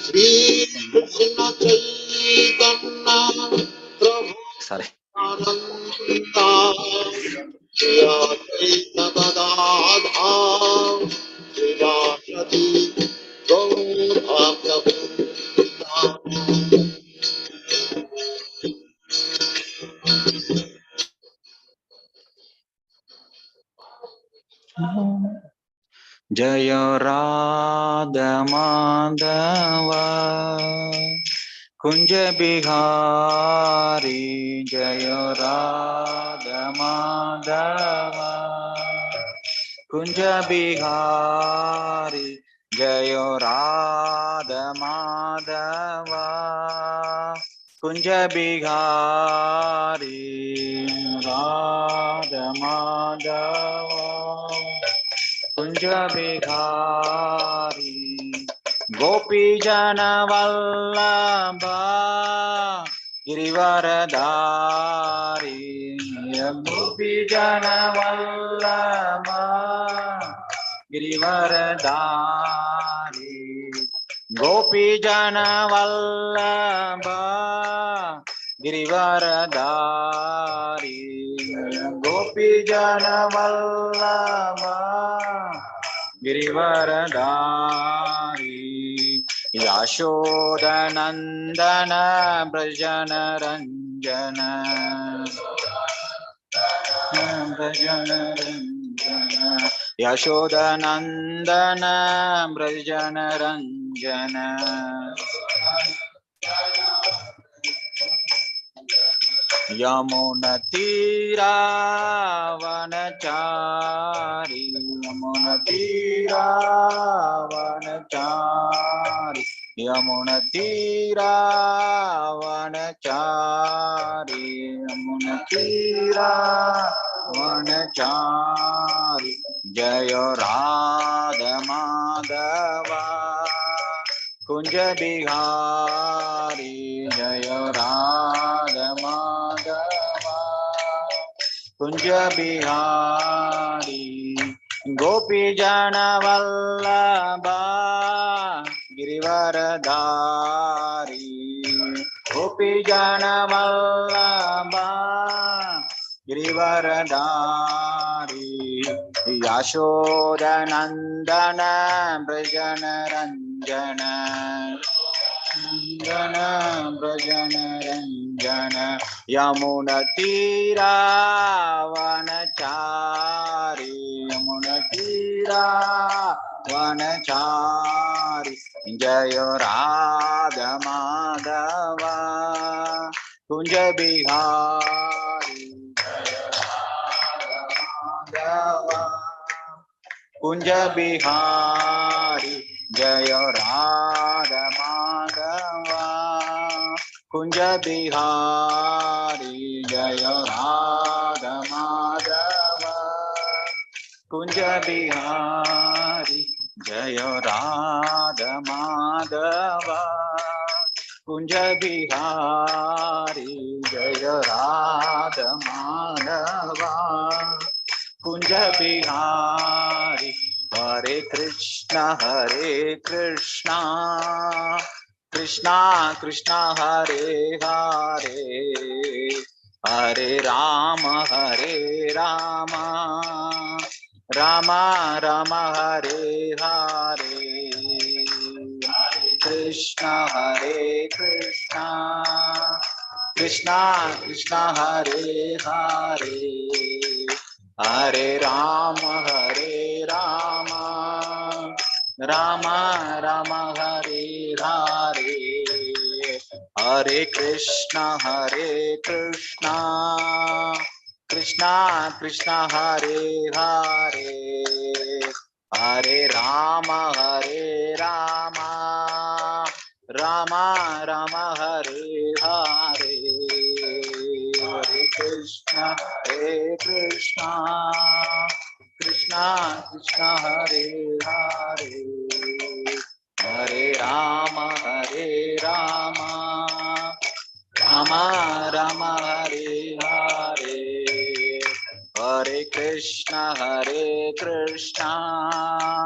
Shri Krishna Chaitanya Prabhu Sorry. Nityananda Shri Advaita Gadadhara Srivasati Gaur Bhakta Jaya Radha Madhava Kunja Bihari Jaya Radha Madhava Kunja Bihari Jaya Radha Madhava Kunja Bihari Radha Madhava Kunja Bihari Gopi Jana Vallabha Girivaradari Gopi Jana Vallabha Girivaradari Gopi Jana Vallabha Girivaradari Gopi Jana Vallabha Girivaradari Yashoda Nandana Brajana Ranjana Brajana Ranjana Yashoda Nandana Brajana Ranjana Yamuna Tira Vanachari Yamuna Tira Vanachari Yamuna Tira Vanachari Yamuna Tira Vanachari Jaya Radha Madhava Kunja Bihari Jaya Radha Madhava Kunja Bihari Gopi Jana Vallabha Girivaradari Gopi Jana Vallabha Girivaradari Yashoda Nandana Brajana Ranjana Ranjana Brajana Ranjana Yamuna Tira Vanachari Yamuna Tira Vanachari Jaya Radha Madhava Kunja Bihari Jaya Radha Madhava Kunja Bihari Jaya Radha Madhava Kunja Bihari Jaya Radha Madhava Kunja Bihari Jaya Radha Madhava Kunja Bihari Jaya Radha Madhava Kunja Bihari Hare Krishna Krishna Krishna Hare Hare Hare Rama Rama Rama Hare Hare Hare Krishna Krishna Krishna Hare Hare Hare Rama Rama Rama Hare Hare Hare Krishna Krishna Krishna Hare Hare Hare Rama Rama Rama Hare Hare Hare Krishna Krishna Krishna Hare Hare Hare Rama Rama Rama Hare Hare Hare Krishna Hare Krishna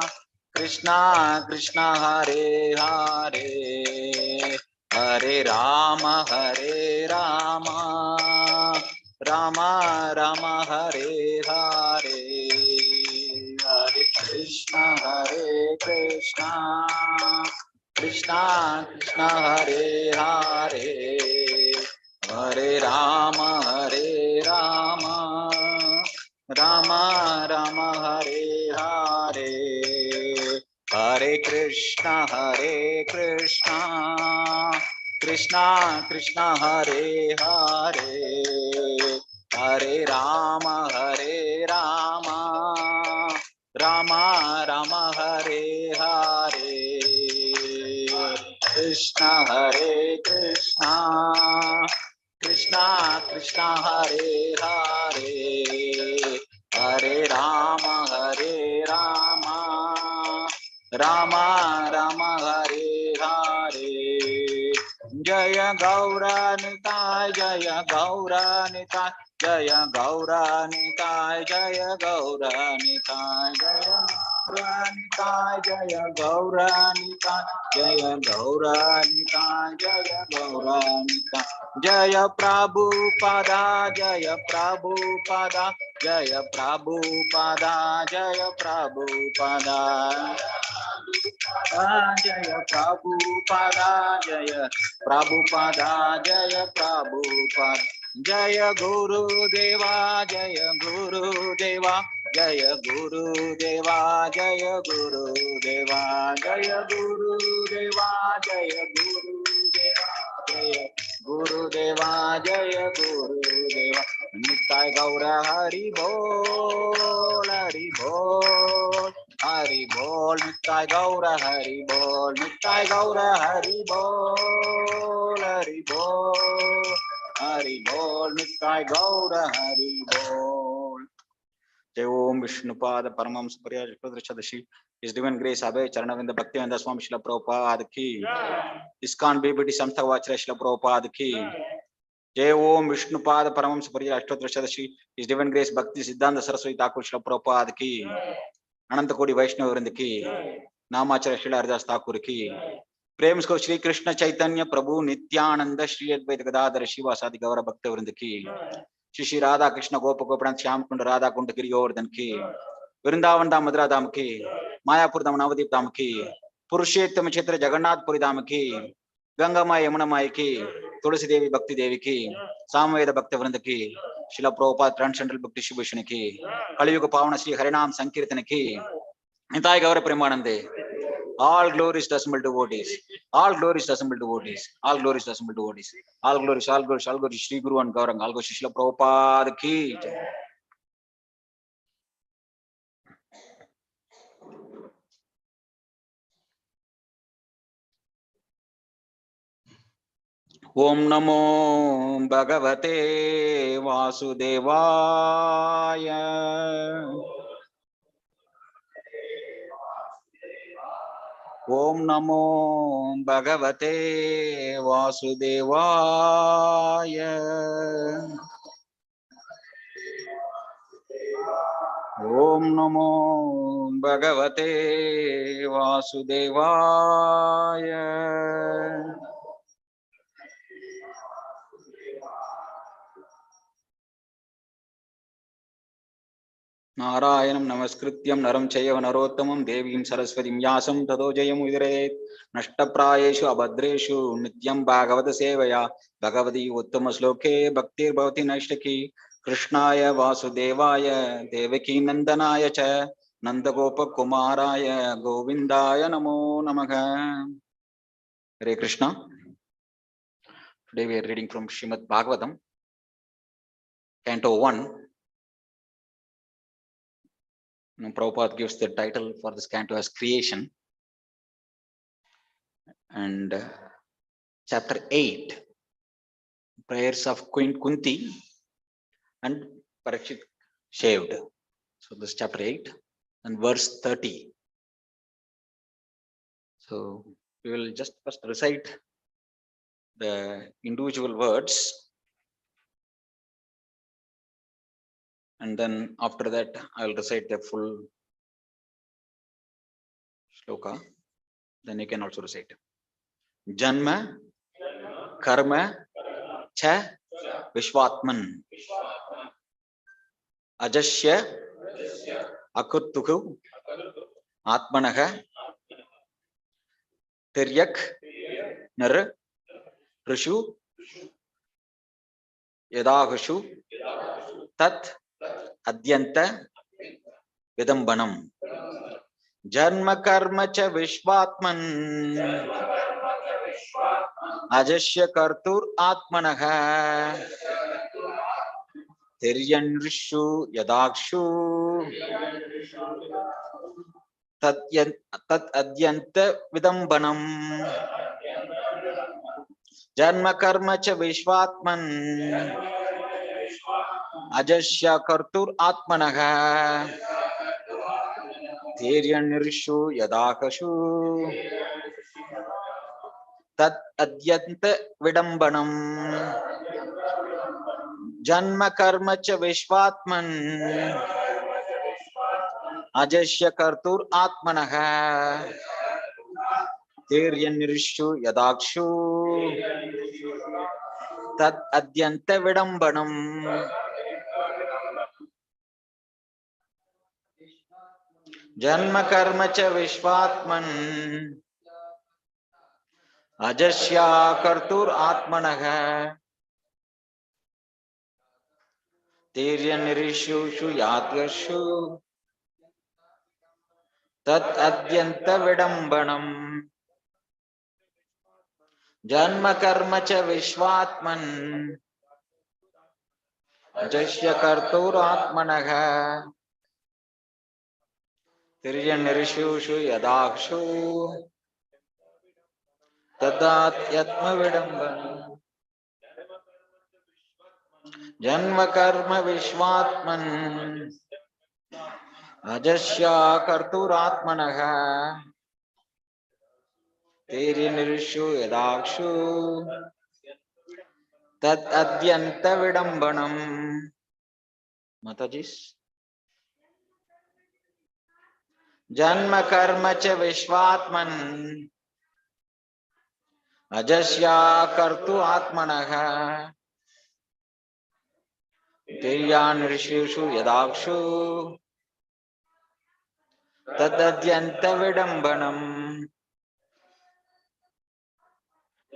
Krishna Krishna Hare Hare Hare Rama Rama Rama Hare Hare Hare Krishna Krishna Krishna Hare Hare Hare Rama Rama Rama Hare Hare Hare Krishna Krishna Krishna Hare Hare Hare Rama Rama Rama Hare Hare Krishna Krishna Krishna Hare Hare Hare Rama Rama Rama Hare Hare Jaya Gaura Nitai Jaya Gaura Nitai Jaya Gaura Nitai Jaya Gaura Nitai Jaya Gaura Nitai Jaya Gaura Nitai Jaya Gaura Nitai Jaya Prabhupada Jaya Prabhupada Jaya Prabhupada Jaya Prabhupada Jaya Prabhupada Jaya Prabhupada Jaya Prabhupada Jaya Guru Deva Jaya Guru Deva Jaya Guru Deva Jaya Guru Deva Jaya Guru Deva Jaya Guru Deva Jaya Guru Deva Jaya Guru Deva Nitai Gaura Hari Bol Hari Bol Hari Bol Nitai Gaura Hari Bol Nitai Gaura Hari Bol Hari Bol Hari Bol Nitai Gaura Hari Bol Jai Om Vishnupada Paramamsa Pariyajapadashi His Divine Grace Abhay Charanavinda Bhaktivedanta Swami Srila Prabhupada Ki ISKCON BBT Samstha Vacharya Srila Prabhupada Ki Jai Om Vishnupada Paramamsa Pariyajapadashi His Divine Grace Bhakti Siddhanta Saraswati Thakur Srila Prabhupada Ki अनंत कोटि वैष्णव वृंद की नामाचार्य श्री हरिदास ठाकुर की प्रेम को श्री कृष्ण चैतन्य प्रभु नित्यानंद श्री अद्वैत गदाधर शिवासादि गौर भक्त वृंद की श्री श्री राधा कृष्ण गोप गोपनाथ श्याम कुंड राधा कुंड गिरि गोवर्धन की वृंदावन धाम मथुरा धाम की मायापुर धाम नवदीप धाम की पुरुषोत्तम क्षेत्र जगन्नाथपुरी धाम की गंगा माई यमुना माई की तुलसी देवी भक्ति देवी की सामवेद भक्त वृंद की शिला प्रभुपाद ट्रांसेंडल बुक डिस्ट्रीब्यूशन की कलियुग पावन श्री हरिनाम संकीर्तन की निताय गौर प्रेमानंदे all glories to assembled devotees all glories to assembled devotees all glories to assembled devotees all glories Shri Guru and Gaurang all glories Shila Prabhupada ki Om Namo Bhagavate Vasudevaya Om Namo Bhagavate Vasudevaya Om Namo Bhagavate Vasudevaya नारायणं नमस्कृत्यं नरं चैव नरोत्तमं देवीं सरस्वतीं व्यासं ततो जयमुदीरयेत् नष्टप्रायेषु अभद्रेषु नित्यं भागवत सेवया भगवती उत्तमश्लोके भक्तिर्भवति नैष्टिकी कृष्णाय वासुदेवाय देवकी नंदनाय च नंदगोपकुमाराय गोविंदाय नमो नमः हरे Krishna Today we are reading from Srimad Bhagavatam Canto 1. Prabhupada gives the title for this canto as Creation, and chapter 8, prayers of Queen Kunti and Parikshit shaved. So this chapter 8 and verse 30. So we will just first recite the individual words and then after that I will recite the full shloka. Then you can also recite. Janma, karma, cha, vishwatman, ajasya, akurtuhu, atmanaha, tiryak, nar, rishu, yadagashu, tat, adyanta, vidambanam. Janma karma cha vishwatman, ajasya kartur atmanaha, tiryan rishu, yadagshu, tat adyanta vidambanam. Janma karma cha vishwatman, ajasya kartur atmanaha, tiryan rishu, yadagashu, tat adyanta vidambanam. Janma karma cha vishwatman, ajasya kartur atmanaha, tiryan rishu, yadagshu, tat adyanta vidambanam. Janma karma cha vishwatman, ajasya kartur atmanaha, tiryan rishu yadgashu, tat adyanta vidambanam. Janma karma cha vishwatman, ajasya kartur atmanaha, tiryan rishu yadagshu, tat yatma vidambanam. Janma karma vishwatman, ajasya kartur atmanaha, tiryan rishu yadagshu, tat adyanta vidambanam. Matajis. Janma karma cha vishwatman, ajasya kartu atmanaha, tiryan rishishu yadakshu, tadadyanta vidambanam.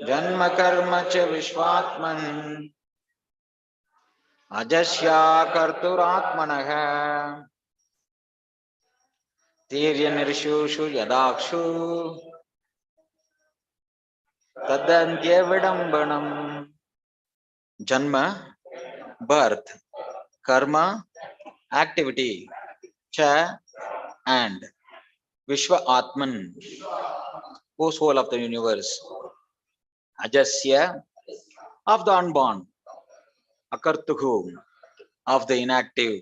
Janma karma cha vishwatman, ajasya kartu atmanaha, tiryan rishishu yadakshu, tadantya vidambanam. Janma, birth, karma, activity, cha, and Vishwa Atman, O soul of the universe, Ajasya, of the unborn, Akartuhu, of the inactive,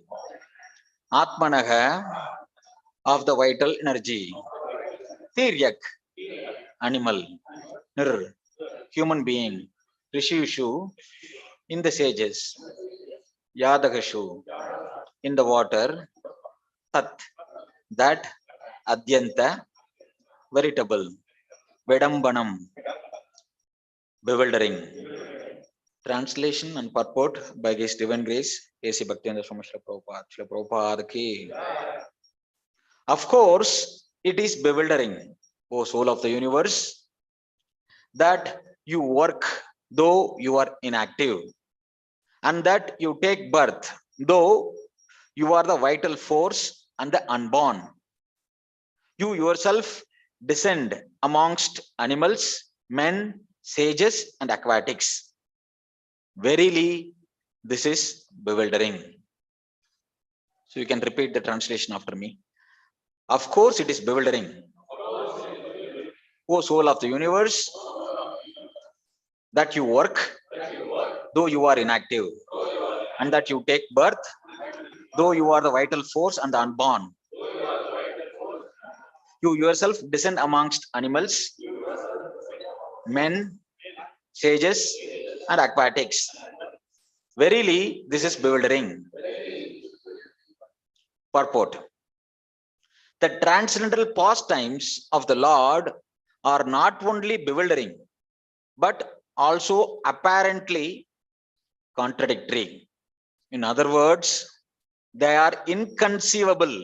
Atmanaha, of the vital energy, Tiryak, animal, Nir, human being, Rishushu, in the sages, Yadagashu, in the water, Tat, that, Adyanta, veritable, Vedambanam, bewildering. Translation and purport by His Divine Grace, A.C. Bhaktivinoda Swami Srila Prabhupada. Srila Prabhupada ki. Of course, it is bewildering, O soul of the universe, that you work though you are inactive, and that you take birth though you are the vital force and the unborn. You yourself descend amongst animals, men, sages, and aquatics. Verily, this is bewildering. So you can repeat the translation after me. Of course, it is bewildering, O soul of the universe, that you work though you are inactive, and that you take birth though you are the vital force and the unborn. You yourself descend amongst animals, men, sages, and aquatics. Verily, this is bewildering. Purport. The transcendental pastimes of the Lord are not only bewildering, but also apparently contradictory. In other words, they are inconceivable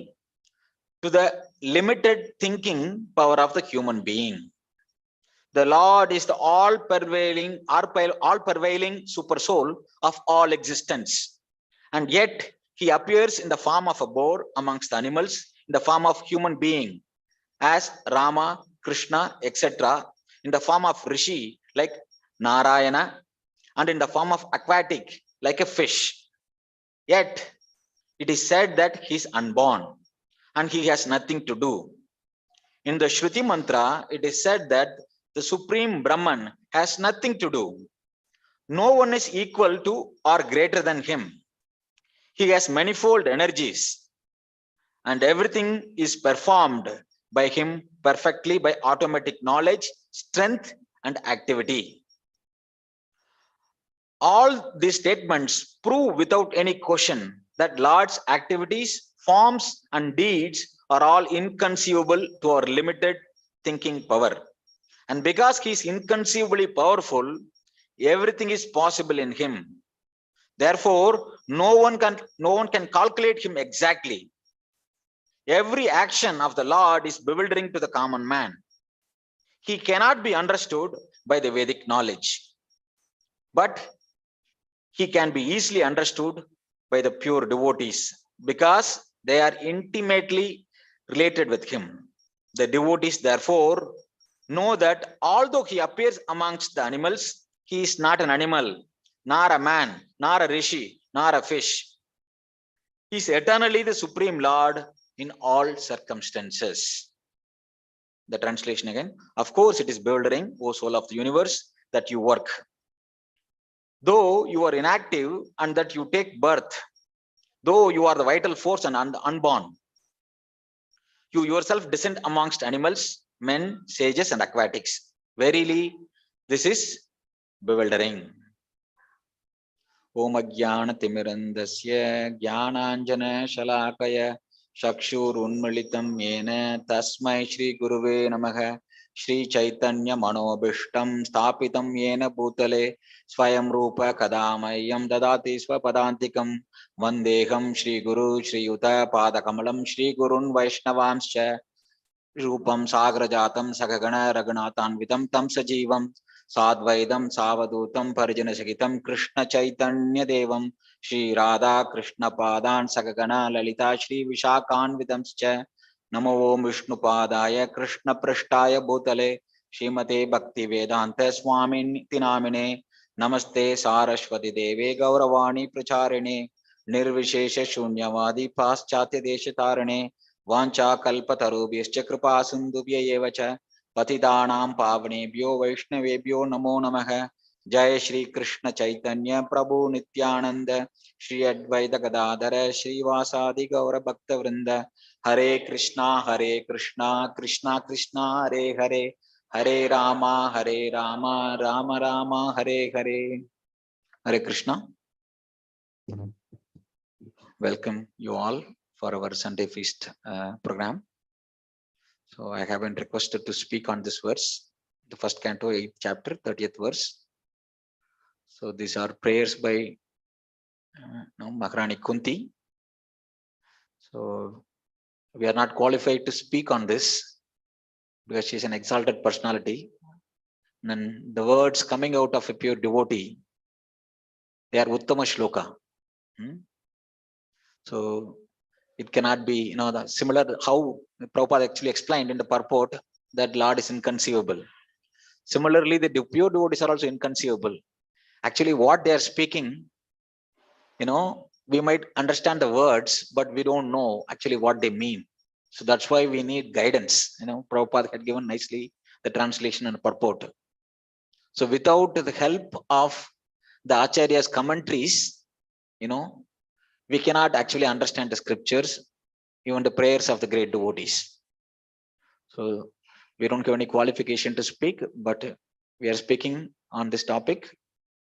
to the limited thinking power of the human being. The Lord is the all-pervading super soul of all existence. And yet he appears in the form of a boar amongst the animals, in the form of human being, as Rama, Krishna, etc., in the form of Rishi, like Narayana, and in the form of aquatic, like a fish. Yet it is said that he is unborn and he has nothing to do. In the Shruti mantra, it is said that the Supreme Brahman has nothing to do. No one is equal to or greater than him. He has manifold energies and everything is performed by him perfectly by automatic knowledge, strength, and activity. All these statements prove without any question that Lord's activities, forms, and deeds are all inconceivable to our limited thinking power. And because he is inconceivably powerful, everything is possible in him. Therefore, no one can calculate him exactly. Every action of the Lord is bewildering to the common man. He cannot be understood by the Vedic knowledge, but he can be easily understood by the pure devotees because they are intimately related with him. The devotees, therefore, know that although he appears amongst the animals, he is not an animal, nor a man, nor a rishi, nor a fish. He is eternally the Supreme Lord in all circumstances. The translation again. Of course, it is bewildering, O soul of the universe, that you work. Though you are inactive and that you take birth, though you are the vital force and unborn, you yourself descend amongst animals, men, sages, and aquatics. Verily, this is bewildering. Om Ajnana Timirandasya Jnananjana Shalakaya Chakshurunmilitam Yena Tasmai Shri Guruve Namaha Shri Chaitanya Manobishtam Sthapitam Yena Bhutale Swayam Rupa Kadamayam Dadati Swapadantikam Vandeham Shri Guru Shri Yuta Padakamalam Shri Gurun Vaishnavamscha Rupam Sagrajatam Sagagana Raghunatanvitam Tam Sajivam Sadvaidam Savadutam Parijana Sagitam Krishna Chaitanya Devam Shri Radha Krishna Padan Sagagana Lalita Shri Vishakanvitamscha Namo Om Vishnu Padaya Krishna Prashtaya Bhutale Srimate Bhakti Vedanta Swami Tinamine Namaste Saraswati Deve Gauravani Pracharine Nirvishesha Shunyavadi Paschatya Deshatarane Vancha kalpatarubhyascha kripa sindhubhya eva cha patitanam pavanebhyo vaishnavebhyo namo namaha. Jai Shri Krishna Chaitanya Prabhu Nityananda Shri Advaita Gadadhara Shri Vasadi Gaura Bhakta Vrinda. Hare Krishna Krishna Krishna Hare Hare Hare Rama Rama Rama Hare Hare. Hare Krishna. Welcome you all for our Sunday feast program. So I have been requested to speak on this verse, the first canto, 8th chapter, 30th verse. So these are prayers by Maharani Kunti. So we are not qualified to speak on this because she is an exalted personality. And the words coming out of a pure devotee, they are Uttama Shloka. So it cannot be, the similar how Prabhupada actually explained in the purport that Lord is inconceivable. Similarly, the pure devotees are also inconceivable. Actually, what they are speaking, we might understand the words, but we don't know actually what they mean. So that's why we need guidance. Prabhupada had given nicely the translation and purport. So without the help of the Acharya's commentaries, we cannot actually understand the scriptures, even the prayers of the great devotees. So we don't have any qualification to speak, but we are speaking on this topic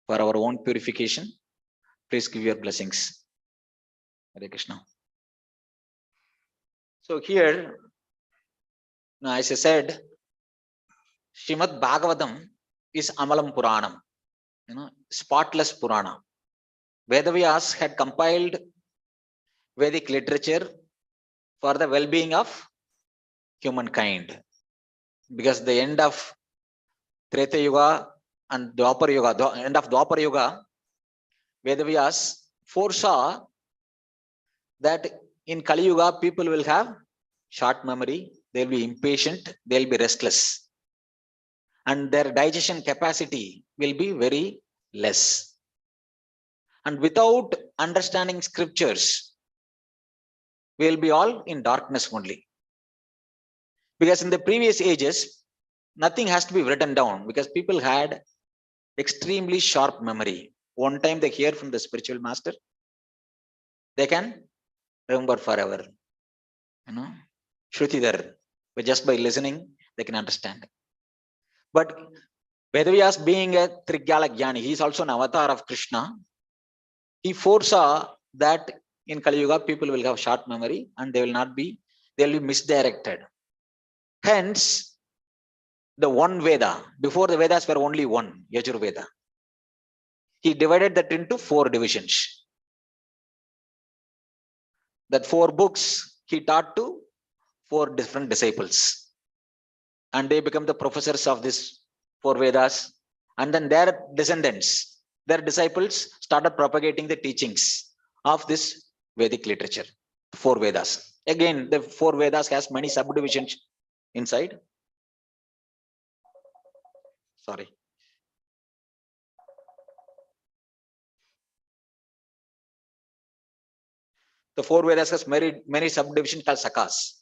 for our own purification. Please give your blessings. Hare Krishna. So here, now as I said, Srimad Bhagavatam is Amalam Puranam, spotless Purana. Vedavyas had compiled Vedic literature for the well-being of humankind, because the end of Treta Yuga and Dwapar Yuga, the end of Dwapar Yuga, Vedavyas foresaw that in Kali Yuga people will have short memory, they'll be impatient, they'll be restless, and their digestion capacity will be very less. And without understanding scriptures, we'll be all in darkness only. Because in the previous ages, nothing has to be written down, because people had extremely sharp memory. One time they hear from the spiritual master, they can remember forever. Shrutidhar, but just by listening, they can understand. But Vedavyas, being a Trigyala Jnani, he is also an avatar of Krishna. He foresaw that in Kali Yuga, people will have short memory and they will be misdirected. Hence, the one Veda, before the Vedas were only one, Yajurveda. He divided that into 4 divisions. That 4 books he taught to 4 different disciples. And they become the professors of this 4 Vedas. And then their descendants, their disciples, started propagating the teachings of this Vedic literature, 4 Vedas. Again, the 4 Vedas has many subdivisions inside. Sorry. The 4 Vedas has many subdivisions called sakas.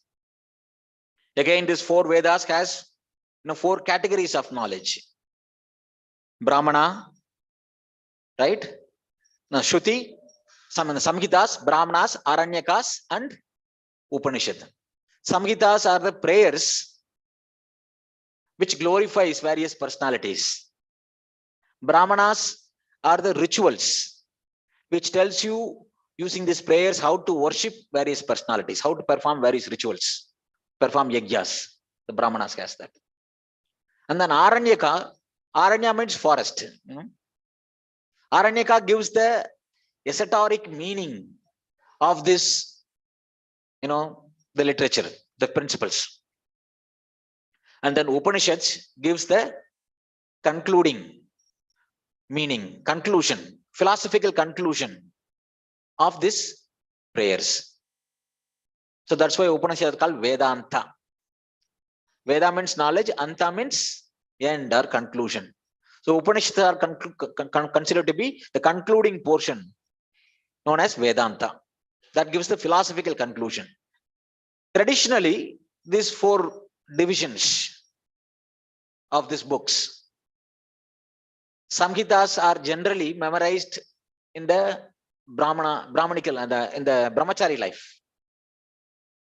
Again, this 4 Vedas has 4 categories of knowledge. Brahmana, right? Now, Shruti, Samhitas, Brahmanas, Aranyakas, and Upanishad. Samhitas are the prayers which glorifies various personalities. Brahmanas are the rituals which tells you, using these prayers, how to worship various personalities, how to perform various rituals, perform yajnas. The Brahmanas has that. And then Aranyaka, Aranya means forest. Aranyaka gives the esoteric meaning of this, the literature, the principles. And then Upanishads gives the concluding meaning, conclusion, philosophical conclusion of these prayers. So that's why Upanishad is called Vedanta. Veda means knowledge, Anta means end or conclusion. So Upanishads are considered to be the concluding portion known as Vedanta. That gives the philosophical conclusion. Traditionally, these 4 divisions of these books, Samhitas, are generally memorized in the Brahmanical and in the Brahmachari life.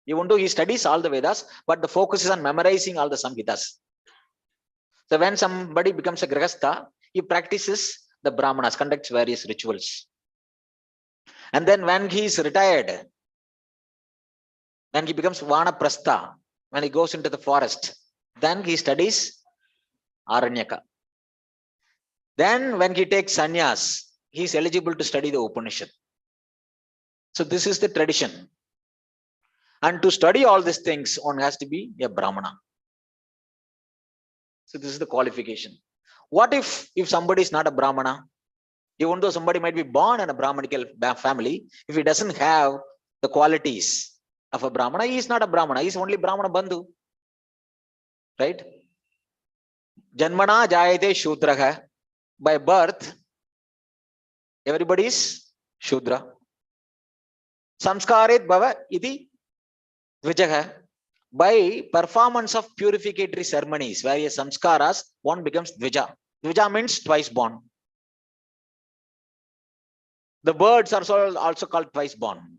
Even though he studies all the Vedas, but the focus is on memorizing all the Samhitas. So when somebody becomes a Grihastha, he practices the Brahmanas, conducts various rituals. And then when he is retired, when he becomes Vanaprastha, when he goes into the forest, then he studies Aranyaka. Then when he takes sannyas, he is eligible to study the Upanishad. So this is the tradition. And to study all these things, one has to be a Brahmana. So this is the qualification. What if somebody is not a Brahmana? Even though somebody might be born in a Brahmanical family, if he doesn't have the qualities of a Brahmana, he is not a Brahmana. He is only Brahmana Bandhu. Right? Janmana jayate Shudraha. By birth, everybody is Shudra. Samskarit bhava iti Dvijaha. By performance of purificatory ceremonies, various samskaras, one becomes Dvija. Dvija means twice born. The birds are also called twice born.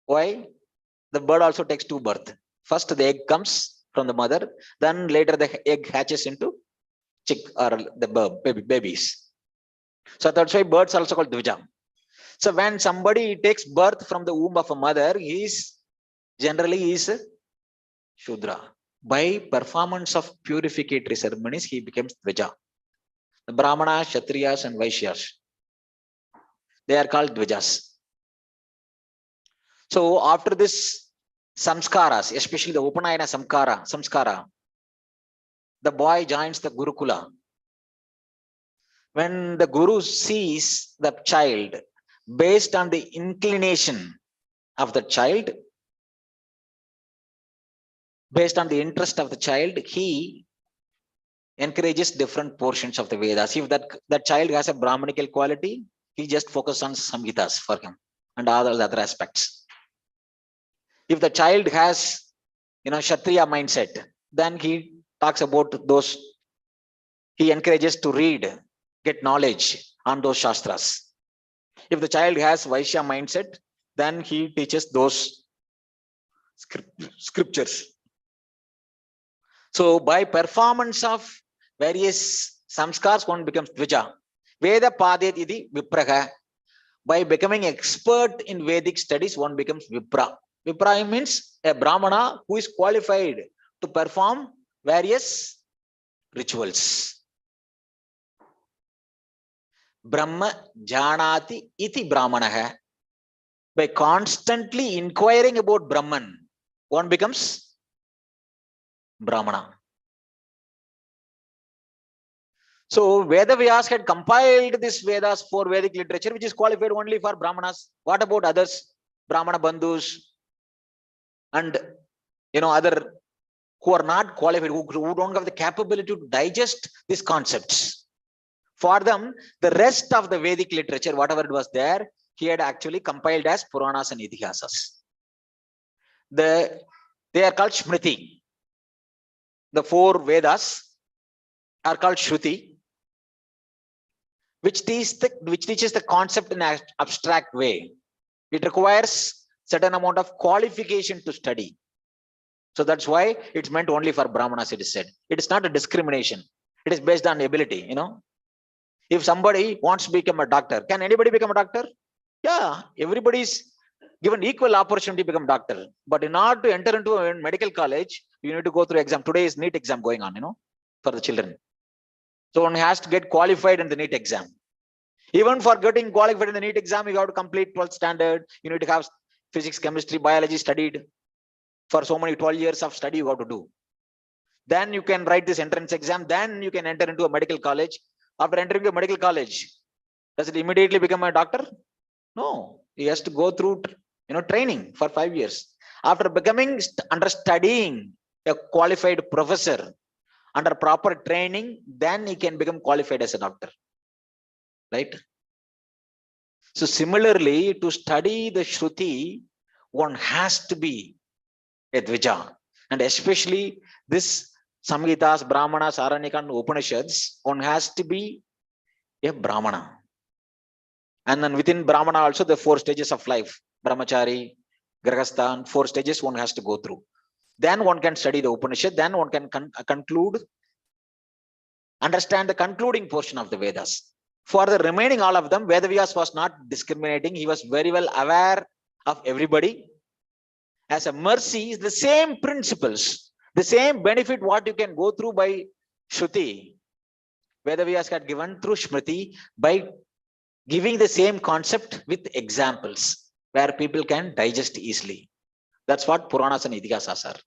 Why? The bird also takes 2 births. First, the egg comes from the mother, then later the egg hatches into chick or the babies. So that's why birds are also called Dvija. So when somebody takes birth from the womb of a mother, he is generally is Shudra. By performance of purificatory ceremonies, he becomes Dvaja. The Brahmanas, Kshatriyas, and Vaishyas, they are called Dvajas. So after this samskaras, especially the Upanayana samskara, the boy joins the Gurukula. When the Guru sees the child, based on the inclination of the child, based on the interest of the child, he encourages different portions of the Vedas. If that child has a Brahmanical quality, he just focuses on Samhitas for him and all other aspects. If the child has, Kshatriya mindset, then he talks about those, he encourages to read, get knowledge on those Shastras. If the child has Vaishya mindset, then he teaches those scriptures. So by performance of various samskars, one becomes Dvija. Veda Padet iti Vipraha. By becoming expert in Vedic studies, one becomes Vipra. Vipra means a Brahmana who is qualified to perform various rituals. Brahma Janati iti Brahmanaha. By constantly inquiring about Brahman, one becomes Brahmana. So Vedavyas had compiled this Vedas for Vedic literature, which is qualified only for Brahmanas. What about others? Brahmana Bandhus and other who are not qualified, who don't have the capability to digest these concepts. For them, the rest of the Vedic literature, whatever it was there, he had actually compiled as Puranas and Itihasas. They are called Smriti. The 4 Vedas are called Shruti, which teaches the concept in an abstract way. It requires certain amount of qualification to study. So that's why it's meant only for Brahmanas, it is said. It is not a discrimination. It is based on ability, If somebody wants to become a doctor, can anybody become a doctor? Yeah, everybody is given equal opportunity to become a doctor. But in order to enter into a medical college, you need to go through exam. Today is NEET exam going on, for the children. So one has to get qualified in the NEET exam. Even for getting qualified in the NEET exam, you have to complete 12th standard. You need to have physics, chemistry, biology studied. For so many 12 years of study you have to do. Then you can write this entrance exam. Then you can enter into a medical college. After entering a medical college, does it immediately become a doctor? No, he has to go through training for 5 years. After becoming studying a qualified professor under proper training, then he can become qualified as a doctor, right? So similarly, to study the Shruti, one has to be a Dvija, and especially this Samhitas, Brahmanas, Aranyaka, and Upanishads, one has to be a Brahmana. And then within Brahmana also the 4 stages of life, Brahmachari, Grahastha, and 4 stages one has to go through. Then one can study the Upanishad, then one can understand the concluding portion of the Vedas. For the remaining all of them, Vedavyas was not discriminating. He was very well aware of everybody. As a mercy, the same principles, the same benefit what you can go through by Shruti, Vedavyas had given through Smriti by giving the same concept with examples where people can digest easily. That's what Puranas and Itihasas are.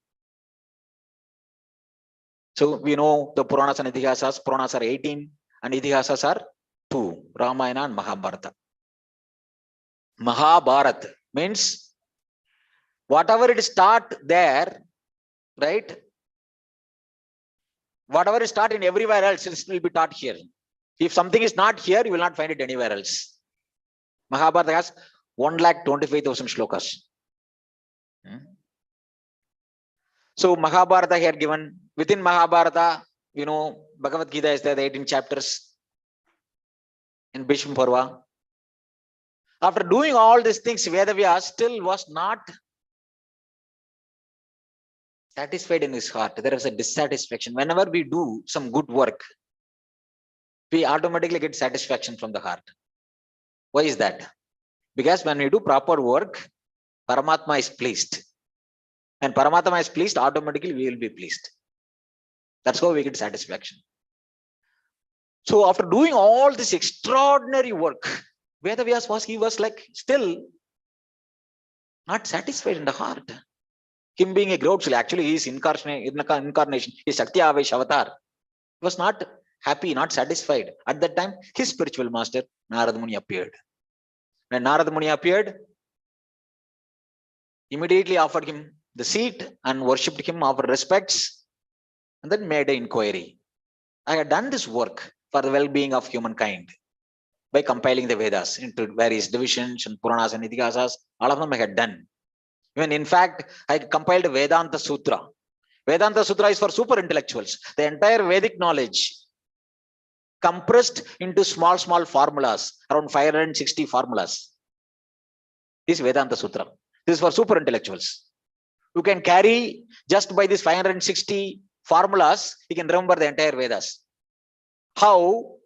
So we know the Puranas and Itihasas. Puranas are 18 and Itihasas are 2, Ramayana and Mahabharata. Mahabharata means whatever it is taught there, right? Whatever is taught in everywhere else, it will be taught here. If something is not here, you will not find it anywhere else. Mahabharata has 1,25,000 shlokas. So Mahabharata here given, within Mahabharata, Bhagavad Gita is there, the 18 chapters in Bhishma Parva. After doing all these things, Vedavyas still was not satisfied in his heart. There is a dissatisfaction. Whenever we do some good work, we automatically get satisfaction from the heart. Why is that? Because when we do proper work, Paramatma is pleased. And Paramatma is pleased, automatically we will be pleased. That's how we get satisfaction. So after doing all this extraordinary work, Vedavyas he was like still not satisfied in the heart. Him being a Graudshila, actually his incarnation, his Shakti Avesh avatar, was not happy, not satisfied. At that time, his spiritual master, Narada Muni, appeared. When Narada Muni appeared, immediately offered him the seat and worshipped him, offered respects, and then made an inquiry. I had done this work for the well-being of humankind by compiling the Vedas into various divisions and Puranas and Itihasas. All of them I had done. Even in fact, I compiled Vedanta Sutra. Vedanta Sutra is for super intellectuals. The entire Vedic knowledge compressed into small formulas, around 560 formulas. This is Vedanta Sutra. This is for super intellectuals. You can carry just by these 560 formulas, you can remember the entire Vedas. How?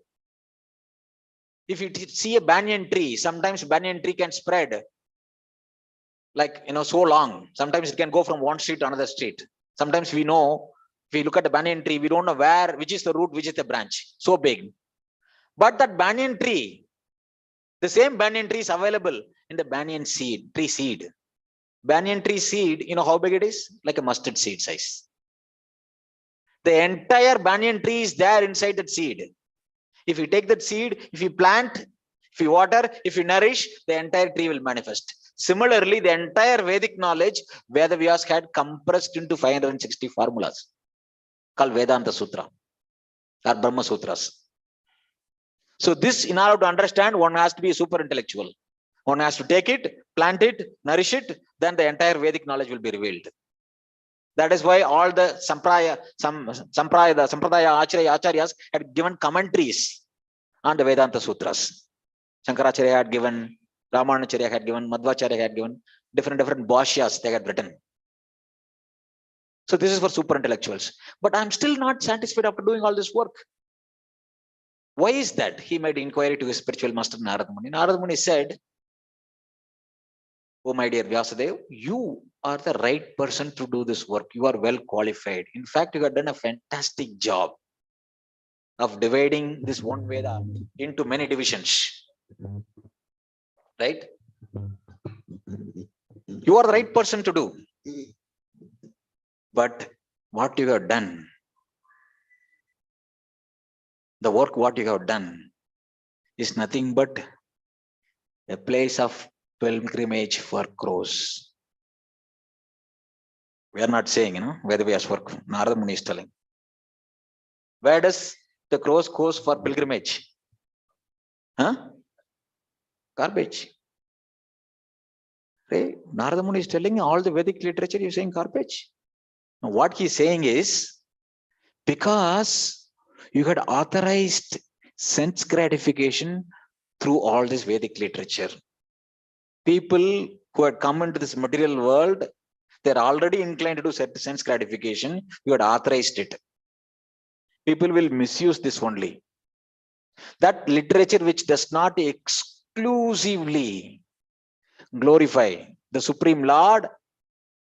If you see a banyan tree, sometimes banyan tree can spread like, so long. Sometimes it can go from one street to another street. Sometimes we know, if we look at the banyan tree, we don't know which is the root, which is the branch. So big. But that banyan tree, the same banyan tree is available in the banyan tree seed. Banyan tree seed, how big it is? Like a mustard seed size. The entire banyan tree is there inside that seed. If you take that seed, if you plant, if you water, if you nourish, the entire tree will manifest. Similarly, the entire Vedic knowledge, Vedavyas had compressed into 560 formulas called Vedanta Sutra or Brahma Sutras. So this, in order to understand, one has to be a super intellectual. One has to take it, plant it, nourish it, then the entire Vedic knowledge will be revealed. That is why all the Sampradaya Acharyas had given commentaries on the Vedanta Sutras. Shankaracharya had given, Ramanacharya had given, Madhvacharya had given, different bhashyas they had written. So this is for super intellectuals. But I'm still not satisfied after doing all this work. Why is that? He made inquiry to his spiritual master Narada Muni. Narada Muni said, "Oh my dear Vyasadeva, you are the right person to do this work. You are well qualified. In fact, you have done a fantastic job of dividing this one Veda into many divisions. Right? You are the right person to do. But what you have done, the work what you have done is nothing but a place of pilgrimage for crows." We are not saying, whether we have work. Narada Muni is telling. Where does the crows goes for pilgrimage? Garbage. Right? Narada Muni is telling all the Vedic literature, you're saying garbage. Now, what he's saying is, because you had authorized sense gratification through all this Vedic literature. People who had come into this material world, they're already inclined to do sense gratification. You had authorized it. People will misuse this only. That literature which does not exclusively glorify the Supreme Lord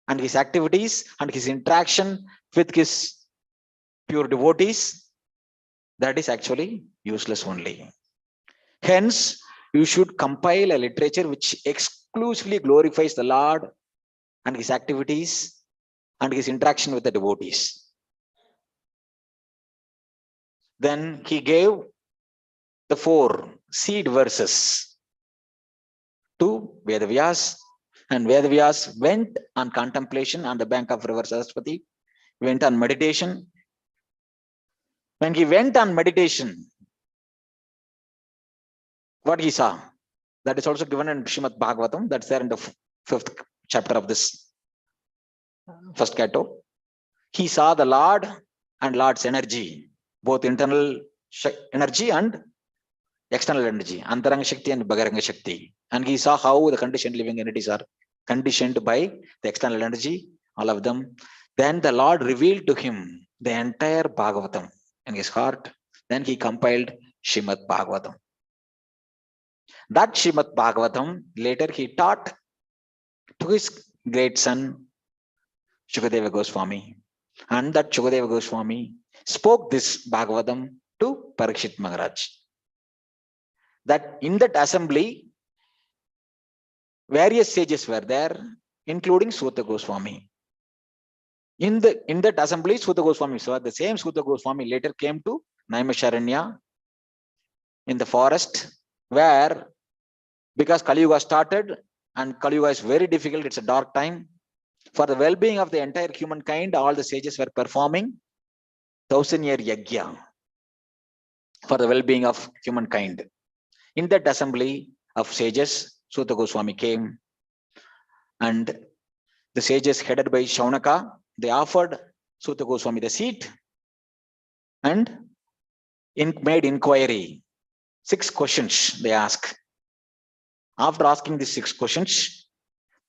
and his activities and his interaction with his pure devotees, that is actually useless only. Hence, you should compile a literature which exclusively glorifies the Lord and his activities and his interaction with the devotees. Then he gave the 4 seed verses to Vedavyas, and Vedavyas went on contemplation on the bank of river Saraswati, went on meditation. When he went on meditation, what he saw, that is also given in Srimad Bhagavatam, that's there in the 5th chapter of this first canto. He saw the Lord and Lord's energy, both internal energy and external energy, Antaranga Shakti and Bhagaranga Shakti. And he saw how the conditioned living entities are conditioned by the external energy, all of them. Then the Lord revealed to him the entire Bhagavatam in his heart. Then he compiled Srimad Bhagavatam. That Srimad Bhagavatam later he taught to his great son Shukadeva Goswami. And that Shukadeva Goswami spoke this Bhagavatam to Parikshit Maharaj. That in that assembly, various sages were there, including Suta Goswami. In that assembly, Suta Goswami, so the same Suta Goswami later came to Naimisharanya in the forest, where because Kali Yuga started, and Kali Yuga is very difficult, it's a dark time. For the well-being of the entire humankind, all the sages were performing 1,000-year yajna for the well-being of humankind. In that assembly of sages, Suta Goswami came, and the sages headed by Shaunaka, they offered Suta Goswami the seat and made inquiry. 6 questions they ask. After asking these 6 questions,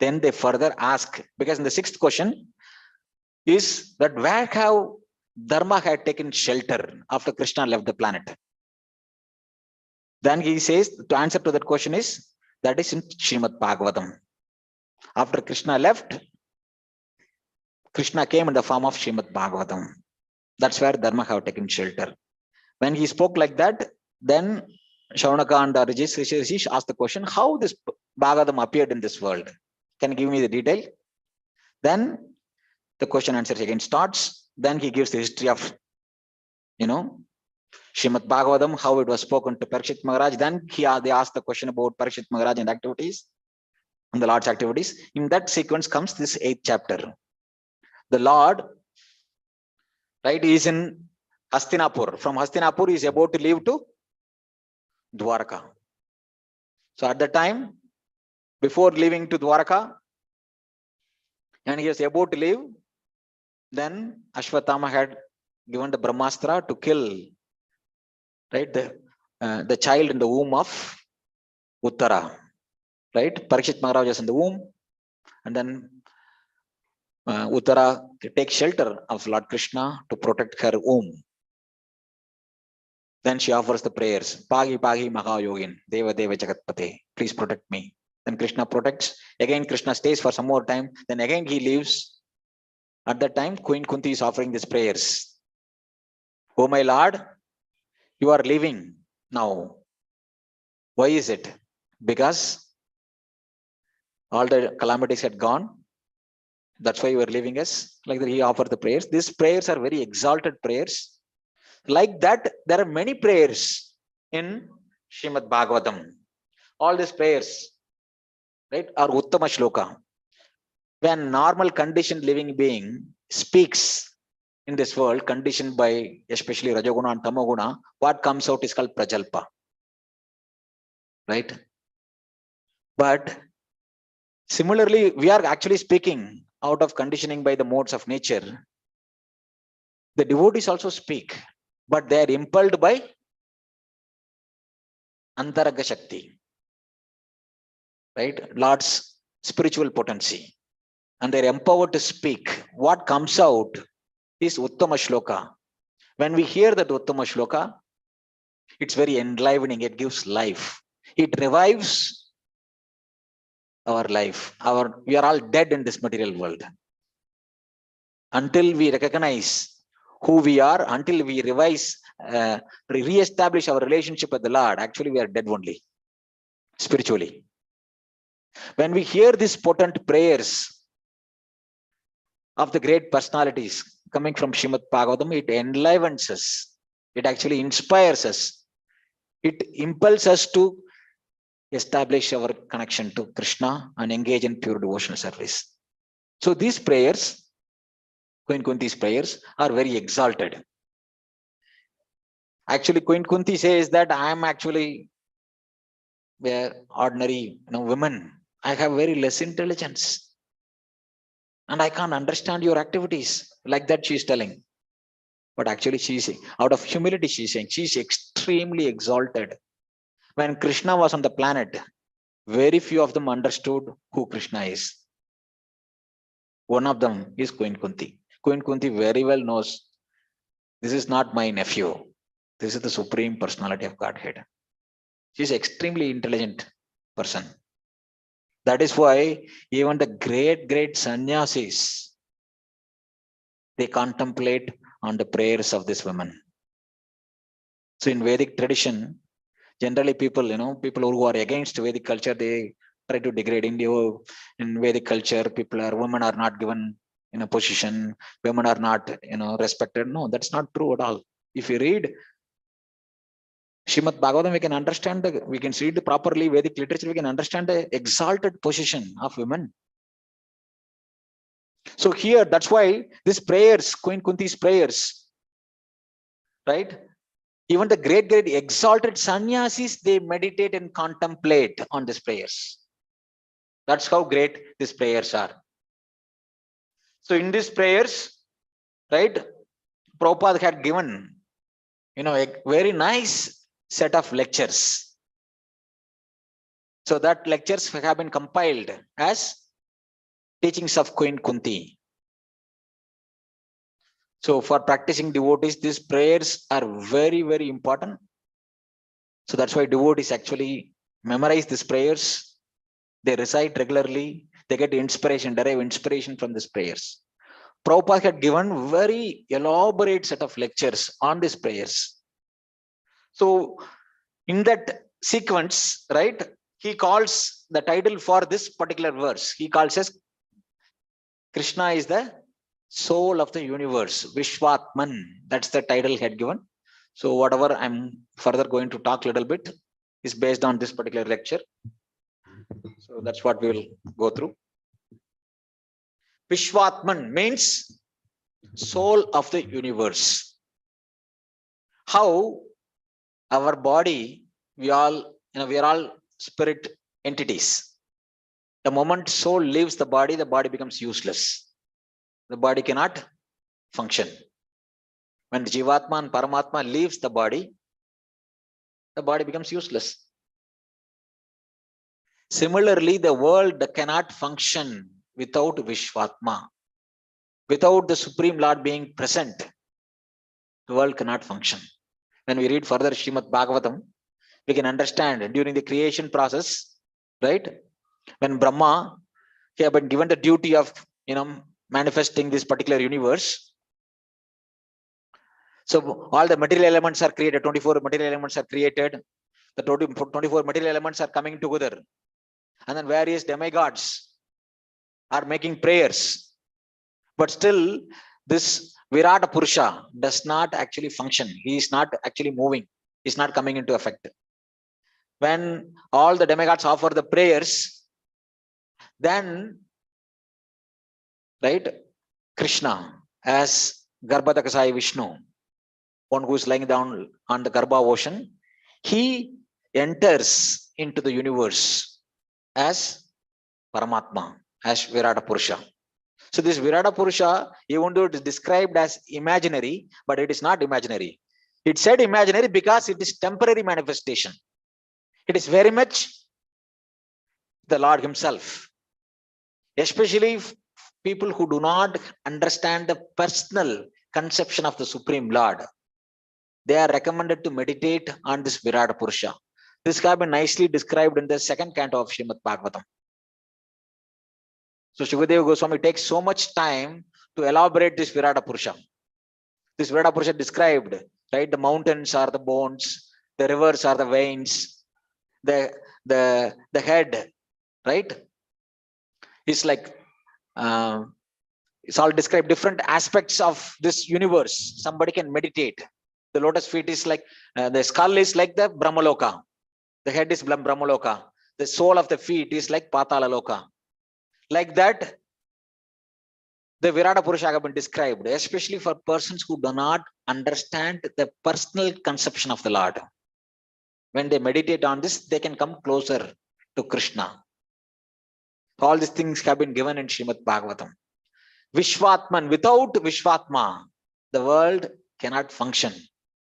then they further ask, because in the 6th question is that where have Dharma had taken shelter after Krishna left the planet. Then he says, to answer to that question is, that is in Srimad Bhagavatam. After Krishna left, Krishna came in the form of Srimad Bhagavatam. That's where Dharma have taken shelter. When he spoke like that, then Shaunaka and Rishi asked the question, how this Bhagavatam appeared in this world? Can you give me the detail? Then the question answer again starts. Then he gives the history of, Srimad Bhagavatam, how it was spoken to Parikshit Maharaj. Then they asked the question about Parikshit Maharaj and activities, and the Lord's activities. In that sequence comes this 8th chapter. The Lord, right, is in Hastinapur. From Hastinapur, he is about to leave to Dwarka. So at the time, before leaving to Dwarka, and he is about to leave, then Ashwatthama had given the Brahmastra to kill, right, the child in the womb of Uttara. Right, Parikshit Maharaj is in the womb, and then Uttara takes shelter of Lord Krishna to protect her womb. Then she offers the prayers, Pagi Pagi Mahayogin, Deva Deva Jagatpate, please protect me. Then Krishna protects. Again, Krishna stays for some more time. Then again he leaves. At that time, Queen Kunti is offering these prayers. Oh my Lord, you are leaving now. Why is it? Because all the calamities had gone. That's why you are leaving us. Like that, he offered the prayers. These prayers are very exalted prayers. Like that, there are many prayers in Srimad Bhagavatam. All these prayers, right, are Uttama Shloka. When normal conditioned living being speaks in this world, conditioned by especially Rajoguna and Tamoguna, what comes out is called Prajalpa. Right? But similarly, we are actually speaking out of conditioning by the modes of nature. The devotees also speak, but they are impelled by Antaraga Shakti, right? Lord's spiritual potency. And they're empowered to speak. What comes out is Uttama Shloka. When we hear that Uttama Shloka, it's very enlivening. It gives life. It revives our life. We are all dead in this material world. Until we recognize who we are, until we re-establish our relationship with the Lord, actually we are dead only, spiritually. When we hear these potent prayers of the great personalities coming from Srimad Bhagavatam, it enlivens us. It actually inspires us. It impels us to establish our connection to Krishna and engage in pure devotional service. So these prayers, Queen Kunti's prayers, are very exalted. Actually, Queen Kunti says that I am actually ordinary woman. I have very less intelligence. And I can't understand your activities. Like that she's telling. But actually she's, out of humility, she's saying, she's extremely exalted. When Krishna was on the planet, very few of them understood who Krishna is. One of them is Queen Kunti. Queen Kunti very well knows, this is not my nephew. This is the Supreme Personality of Godhead. She's an extremely intelligent person. That is why even the great sannyasis, They contemplate on the prayers of this woman. So in Vedic tradition, generally people, people who are against Vedic culture, they try to degrade India. In Vedic culture, women are not given in a position, women are not, respected. No, that's not true at all. If you read Srimad Bhagavatam, we can understand, we can read properly Vedic literature, we can understand the exalted position of women. So here, that's why these prayers, Queen Kunti's prayers, right? Even the great exalted sannyasis, they meditate and contemplate on these prayers. That's how great these prayers are. So in these prayers, right, Prabhupada had given, a very nice set of lectures. So that lectures have been compiled as teachings of Queen Kunti. So for practicing devotees, these prayers are very, very important. So that's why devotees actually memorize these prayers. They recite regularly. They get inspiration, derive inspiration from these prayers. Prabhupada had given very elaborate set of lectures on these prayers. So in that sequence, right, he calls the title for this particular verse. He calls as Krishna is the soul of the universe, Vishwatman. That's the title he had given. So whatever I'm further going to talk a little bit is based on this particular lecture. So that's what we will go through. Vishwatman means soul of the universe. How our body, we are all spirit entities. The moment soul leaves the body becomes useless. The body cannot function. When Jivatma and Paramatma leaves the body becomes useless. Similarly, the world cannot function without Vishwatma. Without the Supreme Lord being present, the world cannot function. When we read further Srimad Bhagavatam, we can understand during the creation process, right? When Brahma, he had been given the duty of, manifesting this particular universe. So all the material elements are created, 24 material elements are created. The 24 material elements are coming together. And then various demigods are making prayers. But still, this Virata Purusha does not actually function. He is not actually moving. He is not coming into effect. When all the demigods offer the prayers, then, right, Krishna as Garbhadakasai Vishnu, one who is lying down on the Garbha ocean, he enters into the universe as Paramatma, as Virata Purusha. So this Virata Purusha, even though it is described as imaginary, but it is not imaginary. It said imaginary because it is temporary manifestation. It is very much the Lord himself. Especially people who do not understand the personal conception of the Supreme Lord, they are recommended to meditate on this Virata Purusha. This has been nicely described in the second canto of Srimad Bhagavatam. So Shukadeva Goswami takes so much time to elaborate this Virata Purusha. This Virata Purusha described, right? The mountains are the bones, the rivers are the veins, the head, right? It's like it's all described different aspects of this universe. Somebody can meditate. The lotus feet is like the skull is like the Brahmaloka. The head is Brahmaloka. The sole of the feet is like Patala Loka. Like that, the Virata Purusha have been described, especially for persons who do not understand the personal conception of the Lord. When they meditate on this, they can come closer to Krishna. All these things have been given in Srimad Bhagavatam. Vishwatman, without Vishwatma, the world cannot function.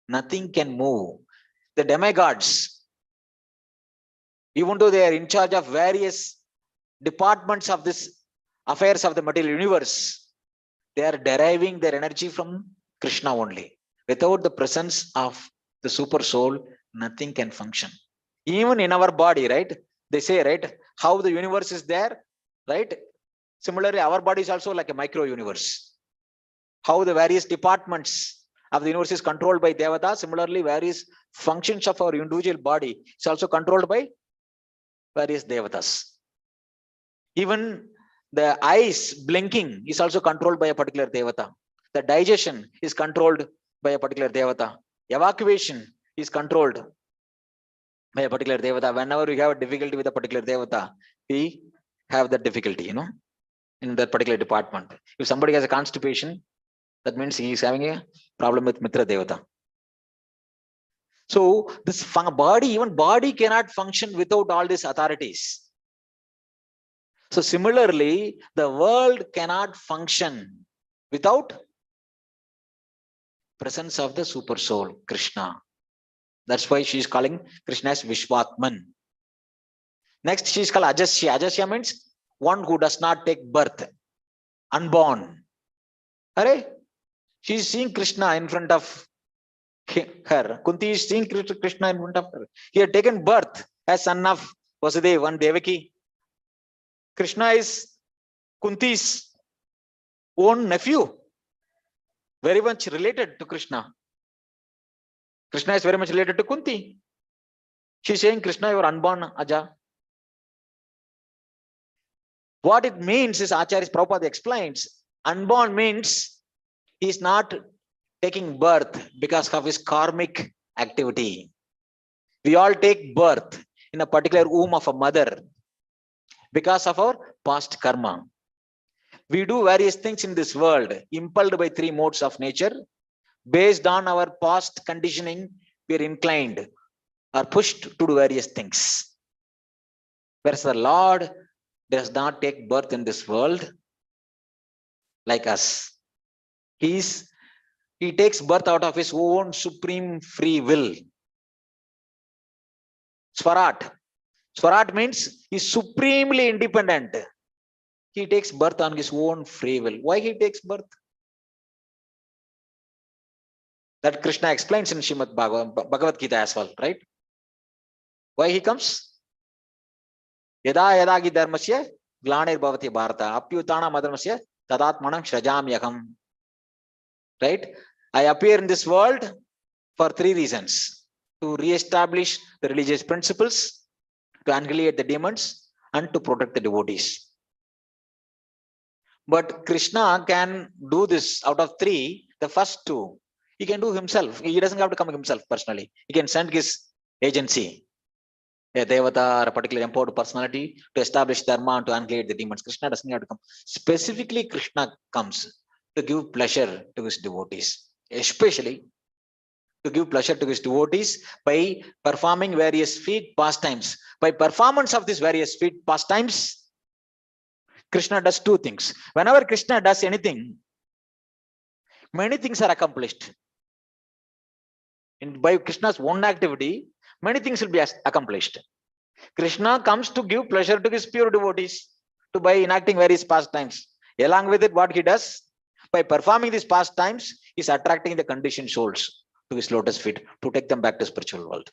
Nothing can move. The demigods, even though they are in charge of various departments of this affairs of the material universe, they are deriving their energy from Krishna only. Without the presence of the super soul, nothing can function. Even in our body, right? They say, right, how the universe is there, right? Similarly, our body is also like a micro universe. how the various departments of the universe is controlled by Devata. Similarly, various functions of our individual body is also controlled by various Devatas. Even the eyes blinking is also controlled by a particular Devata. The digestion is controlled by a particular Devata. Evacuation is controlled by a particular Devata. Whenever we have a difficulty with a particular Devata, we have that difficulty, in that particular department. If somebody has a constipation, that means he is having a problem with Mitra Devata. So this body, even body cannot function without all these authorities. So similarly, the world cannot function without presence of the super soul, Krishna. That's why she is calling Krishna as Vishwatman. Next, she is called Ajasya. Ajasya means one who does not take birth, unborn. Are? She is seeing Krishna in front of her. Kunti is seeing Krishna in front of her. He had taken birth as son of Vasudeva and Devaki. Krishna is Kunti's own nephew, very much related to Krishna. Krishna is very much related to Kunti. She is saying, Krishna, you are unborn, Aja. What it means is, Acharya Prabhupada explains, unborn means he is not taking birth because of his karmic activity. We all take birth in a particular womb of a mother because of our past karma. We do various things in this world, impelled by three modes of nature. Based on our past conditioning, we are inclined or pushed to do various things. Whereas the Lord does not take birth in this world like us. He takes birth out of his own supreme free will. Swarat. Swarat means he is supremely independent. He takes birth on his own free will. Why he takes birth? That Krishna explains in Srimad Bhagavad Gita as well, right? Why he comes? Yada yada gi dharmasya glanir bhavati bharata apyutana madharmasya tadatmanam shrajamyaham. Right? I appear in this world for three reasons: to re-establish the religious principles, to annihilate the demons, and to protect the devotees. But Krishna can do this out of three, the first two. He can do himself. He doesn't have to come himself personally. He can send his agency, a Devata or a particular empowered personality, to establish dharma and to annihilate the demons. Krishna doesn't have to come. Specifically, Krishna comes to give pleasure to his devotees, especially to give pleasure to his devotees by performing various feat pastimes. By performance of these various feat pastimes, Krishna does two things. Whenever Krishna does anything, many things are accomplished. By Krishna's own activity, many things will be accomplished. Krishna comes to give pleasure to his pure devotees by enacting various pastimes. Along with it, what he does, by performing these pastimes, he is attracting the conditioned souls to his lotus feet to take them back to spiritual world.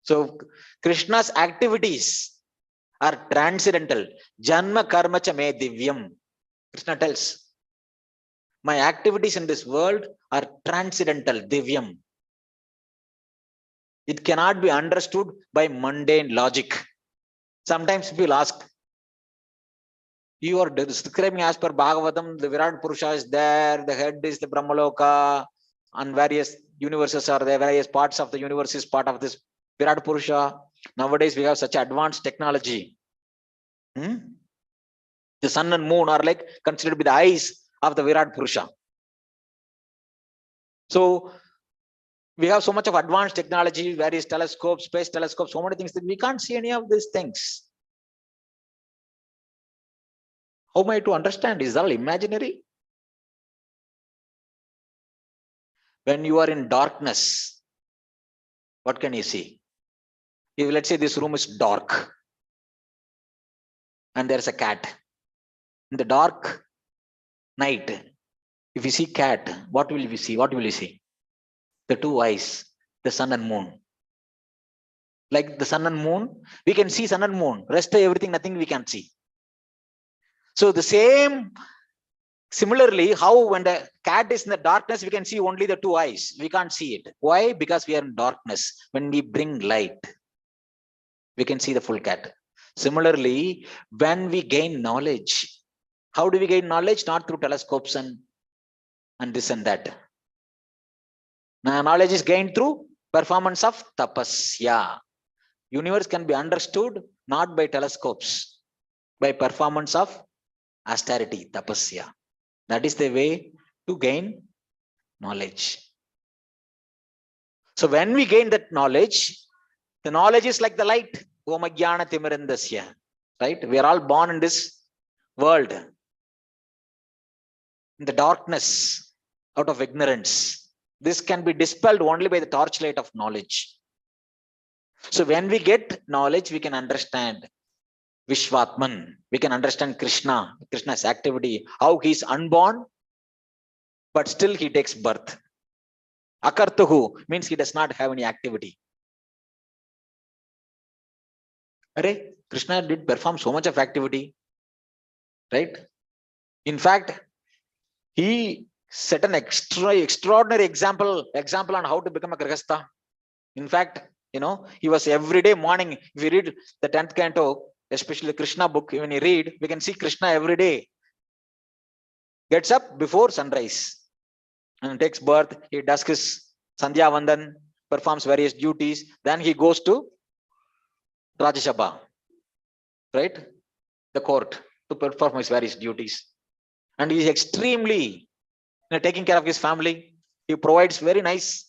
So Krishna's activities are transcendental. Janma karma cha me divyam. Krishna tells, my activities in this world are transcendental, divyam. It cannot be understood by mundane logic. Sometimes people ask, you are describing as per Bhagavatam, the Virat Purusha is there, the head is the Brahmaloka, and various universes are there, various parts of the universe is part of this Virat Purusha. Nowadays we have such advanced technology. The sun and moon are like considered to be the eyes of the Virat Purusha. So we have so much of advanced technology, various telescopes, space telescopes, so many things that we can't see any of these things. How am I to understand? Is all imaginary? When you are in darkness, what can you see? If let's say this room is dark and there's a cat. In the dark night, if you see cat, what will you see? What will you see? The two eyes, the sun and moon. Like the sun and moon, we can see sun and moon. Rest of everything, nothing we can see. So the same Similarly, how when the cat is in the darkness, we can see only the two eyes. We can't see it. Why? Because we are in darkness. When we bring light, we can see the full cat. Similarly, when we gain knowledge, how do we gain knowledge? Not through telescopes and this and that. Now, knowledge is gained through performance of tapasya. Universe can be understood not by telescopes, by performance of austerity, tapasya. That is the way to gain knowledge. So when we gain that knowledge, the knowledge is like the light. Omagyana timirandasya. Right? We are all born in this world, in the darkness, out of ignorance. This can be dispelled only by the torchlight of knowledge. So when we get knowledge, we can understand Vishwatman. We can understand Krishna, Krishna's activity, how he is unborn, but still he takes birth. Akartuhu means he does not have any activity. Array, Krishna did perform so much of activity, right? In fact, he set an extraordinary example on how to become a Grihastha. In fact, he was every day morning. If you read the 10th canto, especially Krishna book, when you read, we can see Krishna every day gets up before sunrise and takes birth. He does his Sandhya Vandan, performs various duties. Then he goes to Rajasabha, right? The court, to perform his various duties. And he is extremely taking care of his family. He provides very nice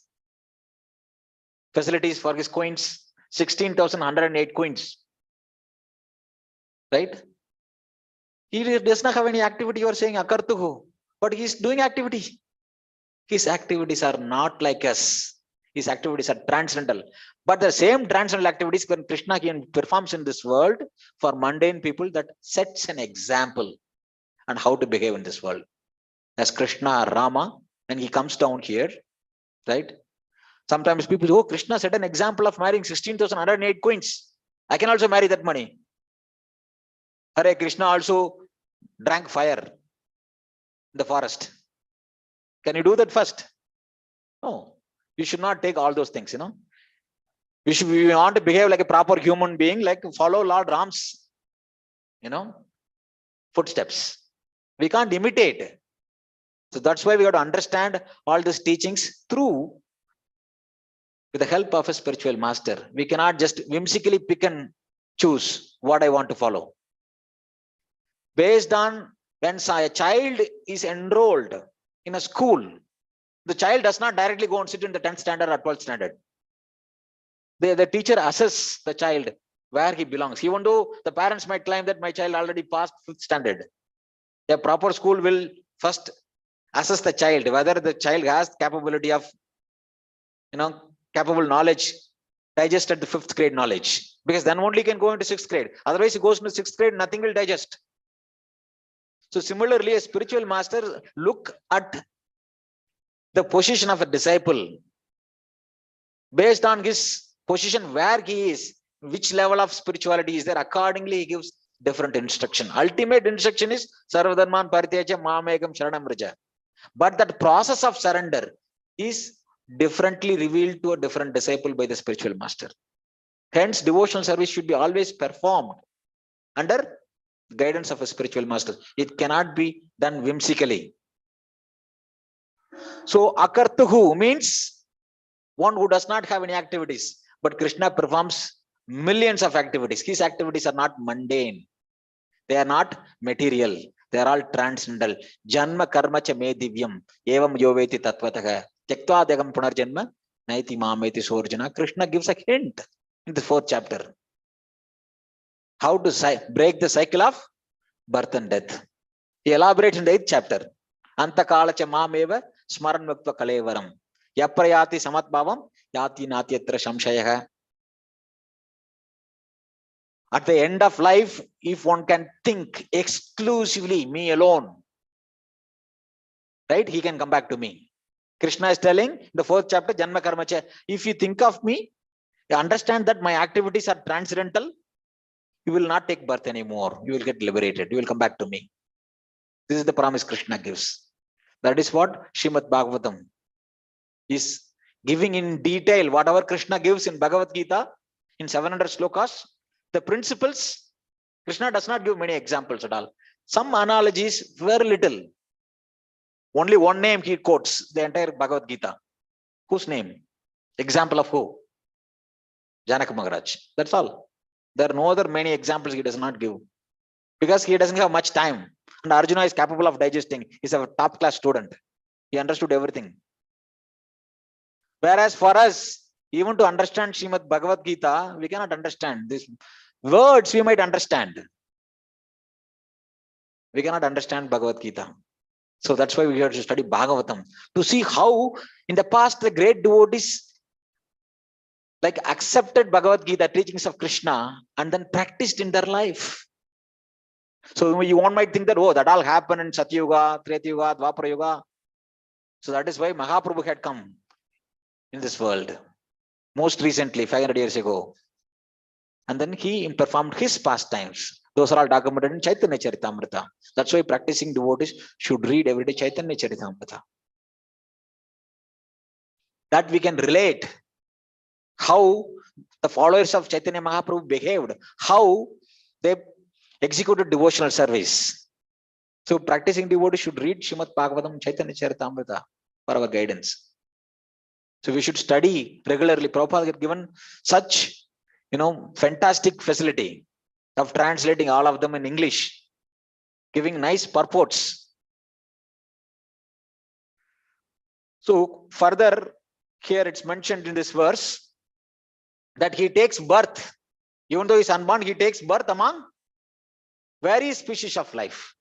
facilities for his queens, 16,108 queens, right? He does not have any activity. You are saying akartuhu, but he is doing activity. His activities are not like us. His activities are transcendental. But the same transcendental activities when Krishna performs in this world for mundane people, that sets an example on how to behave in this world. As Krishna or Rama, when he comes down here, right? Sometimes people say, oh, Krishna set an example of marrying 16,108 queens. I can also marry that money. Hare Krishna also drank fire in the forest. Can you do that first? No. You should not take all those things, We want to behave like a proper human being, like follow Lord Ram's, footsteps. We can't imitate. So that's why we have to understand all these teachings through with the help of a spiritual master. We cannot just whimsically pick and choose what I want to follow. Based on when a child is enrolled in a school, the child does not directly go and sit in the 10th standard or 12th standard. The teacher assesses the child where he belongs. Even though the parents might claim that my child already passed 5th standard. A proper school will first assess the child, whether the child has capability of, capable knowledge, digested the 5th grade knowledge. Because then only he can go into 6th grade. Otherwise, he goes into 6th grade, nothing will digest. So similarly, a spiritual master look at the position of a disciple based on his position, where he is, which level of spirituality is there. Accordingly, he gives different instruction. Ultimate instruction is Sarvadharman Parityaja Mamekam Sharanam Vraja. But that process of surrender is differently revealed to a different disciple by the spiritual master. Hence, devotional service should be always performed under guidance of a spiritual master. It cannot be done whimsically. So, akartuhu means one who does not have any activities, but Krishna performs millions of activities. His activities are not mundane. They are not material. They are all transcendental. Janma karma cha me divyam evam yoveti tatvatah tyaktva degam punarjanma naiti mameti sorjana. Krishna gives a hint in the 4th chapter. How to break the cycle of birth and death. He elaborates in the 8th chapter. Antakala cha mameva smaran muktva kalevaram. Yaprayati samatbhavam yati natyatra samshayah. At the end of life, if one can think exclusively me alone, right, he can come back to me. Krishna is telling the 4th chapter, Janma Karma Cha, if you think of me, you understand that my activities are transcendental, you will not take birth anymore. You will get liberated. You will come back to me. This is the promise Krishna gives. That is what Srimad Bhagavatam is giving in detail. Whatever Krishna gives in Bhagavad Gita in 700 slokas, the principles, Krishna does not give many examples at all. Some analogies, very little. Only one name he quotes the entire Bhagavad Gita. Whose name? Example of who? Janaka Maharaj. That's all. There are no other many examples he does not give. Because he doesn't have much time. And Arjuna is capable of digesting. He's a top class student. He understood everything. Whereas for us, even to understand Srimad Bhagavad Gita, we cannot understand. These words we might understand. We cannot understand Bhagavad Gita. So that's why we have to study Bhagavatam. To see how in the past the great devotees like accepted Bhagavad Gita teachings of Krishna and then practiced in their life. So one might think that, oh, that all happened in Satyuga, Treta Yuga, Dwapara Yuga. So that is why Mahaprabhu had come in this world. Most recently, 500 years ago. And then he performed his pastimes. Those are all documented in Chaitanya Charitamrita. That's why practicing devotees should read every day Chaitanya Charitamrita. That we can relate how the followers of Chaitanya Mahaprabhu behaved, how they executed devotional service. So practicing devotees should read Srimad Bhagavatam, Chaitanya Charitamrita for our guidance. So we should study regularly. Prabhupada had given such, fantastic facility of translating all of them in English, giving nice purports. So further, here it's mentioned in this verse that he takes birth, even though he's unborn, he takes birth among various species of life,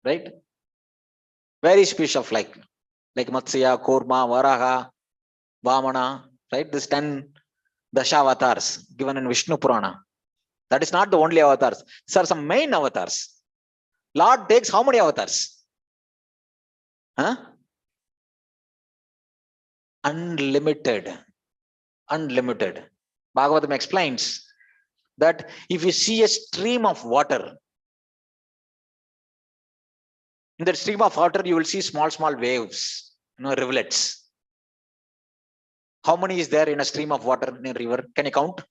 right? Various species of life, like Matsya, Kurma, Varaha, Vamana, right? This 10 Dashavatars given in Vishnu Purana. That is not the only avatars. These are some main avatars. Lord takes how many avatars? Huh? Unlimited. Unlimited. Bhagavatam explains that if you see a stream of water, in that stream of water, you will see small, small waves, rivulets. How many is there in a stream of water in a river? Can you count?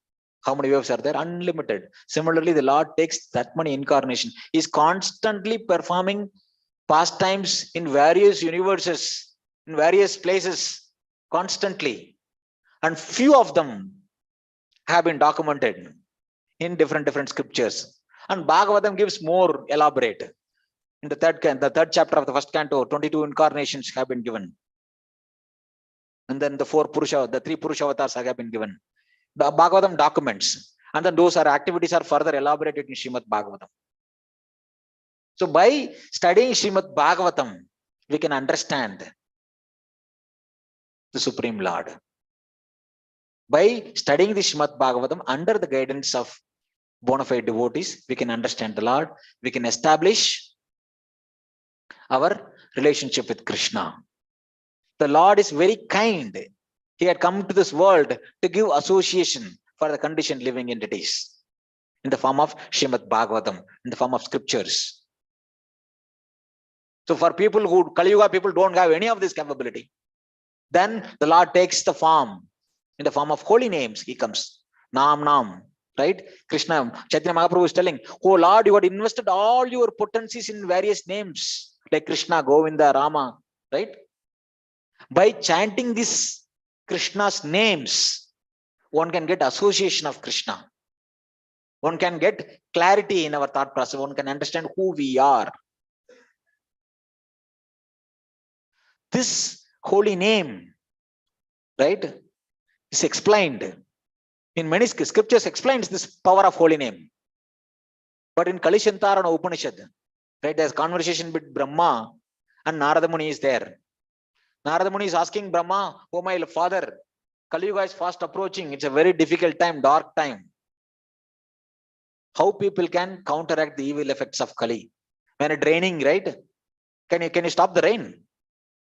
How many waves are there? Unlimited. Similarly, the Lord takes that many incarnation. He is constantly performing pastimes in various universes, in various places, constantly. And few of them have been documented in different scriptures. And Bhagavatam gives more elaborate. In the third chapter of the first canto, 22 incarnations have been given. And then the three Purusha avatars have been given. The Bhagavatam documents. And then those activities are further elaborated in Srimad Bhagavatam. So by studying Srimad Bhagavatam, we can understand the Supreme Lord. By studying the Srimad Bhagavatam under the guidance of bona fide devotees, we can understand the Lord. We can establish our relationship with Krishna. The Lord is very kind. He had come to this world to give association for the conditioned living entities in the form of Srimad Bhagavatam, in the form of scriptures. So for people who, Kali Yuga people don't have any of this capability, then the Lord takes the form, in the form of holy names, he comes. Nam, right? Krishna, Chaitanya Mahaprabhu is telling, oh Lord, you had invested all your potencies in various names, like Krishna, Govinda, Rama, right? By chanting this Krishna's names, one can get association of Krishna. One can get clarity in our thought process. One can understand who we are. This holy name, right, is explained in many scriptures. Explains this power of holy name. But in Kalishantara Upanishad, right, there's conversation with Brahma and Narada Muni is there. Narada Muni is asking Brahma, oh my father, Kali Yuga is fast approaching. It's a very difficult time, dark time. How people can counteract the evil effects of Kali? When it's raining, right? Can you stop the rain?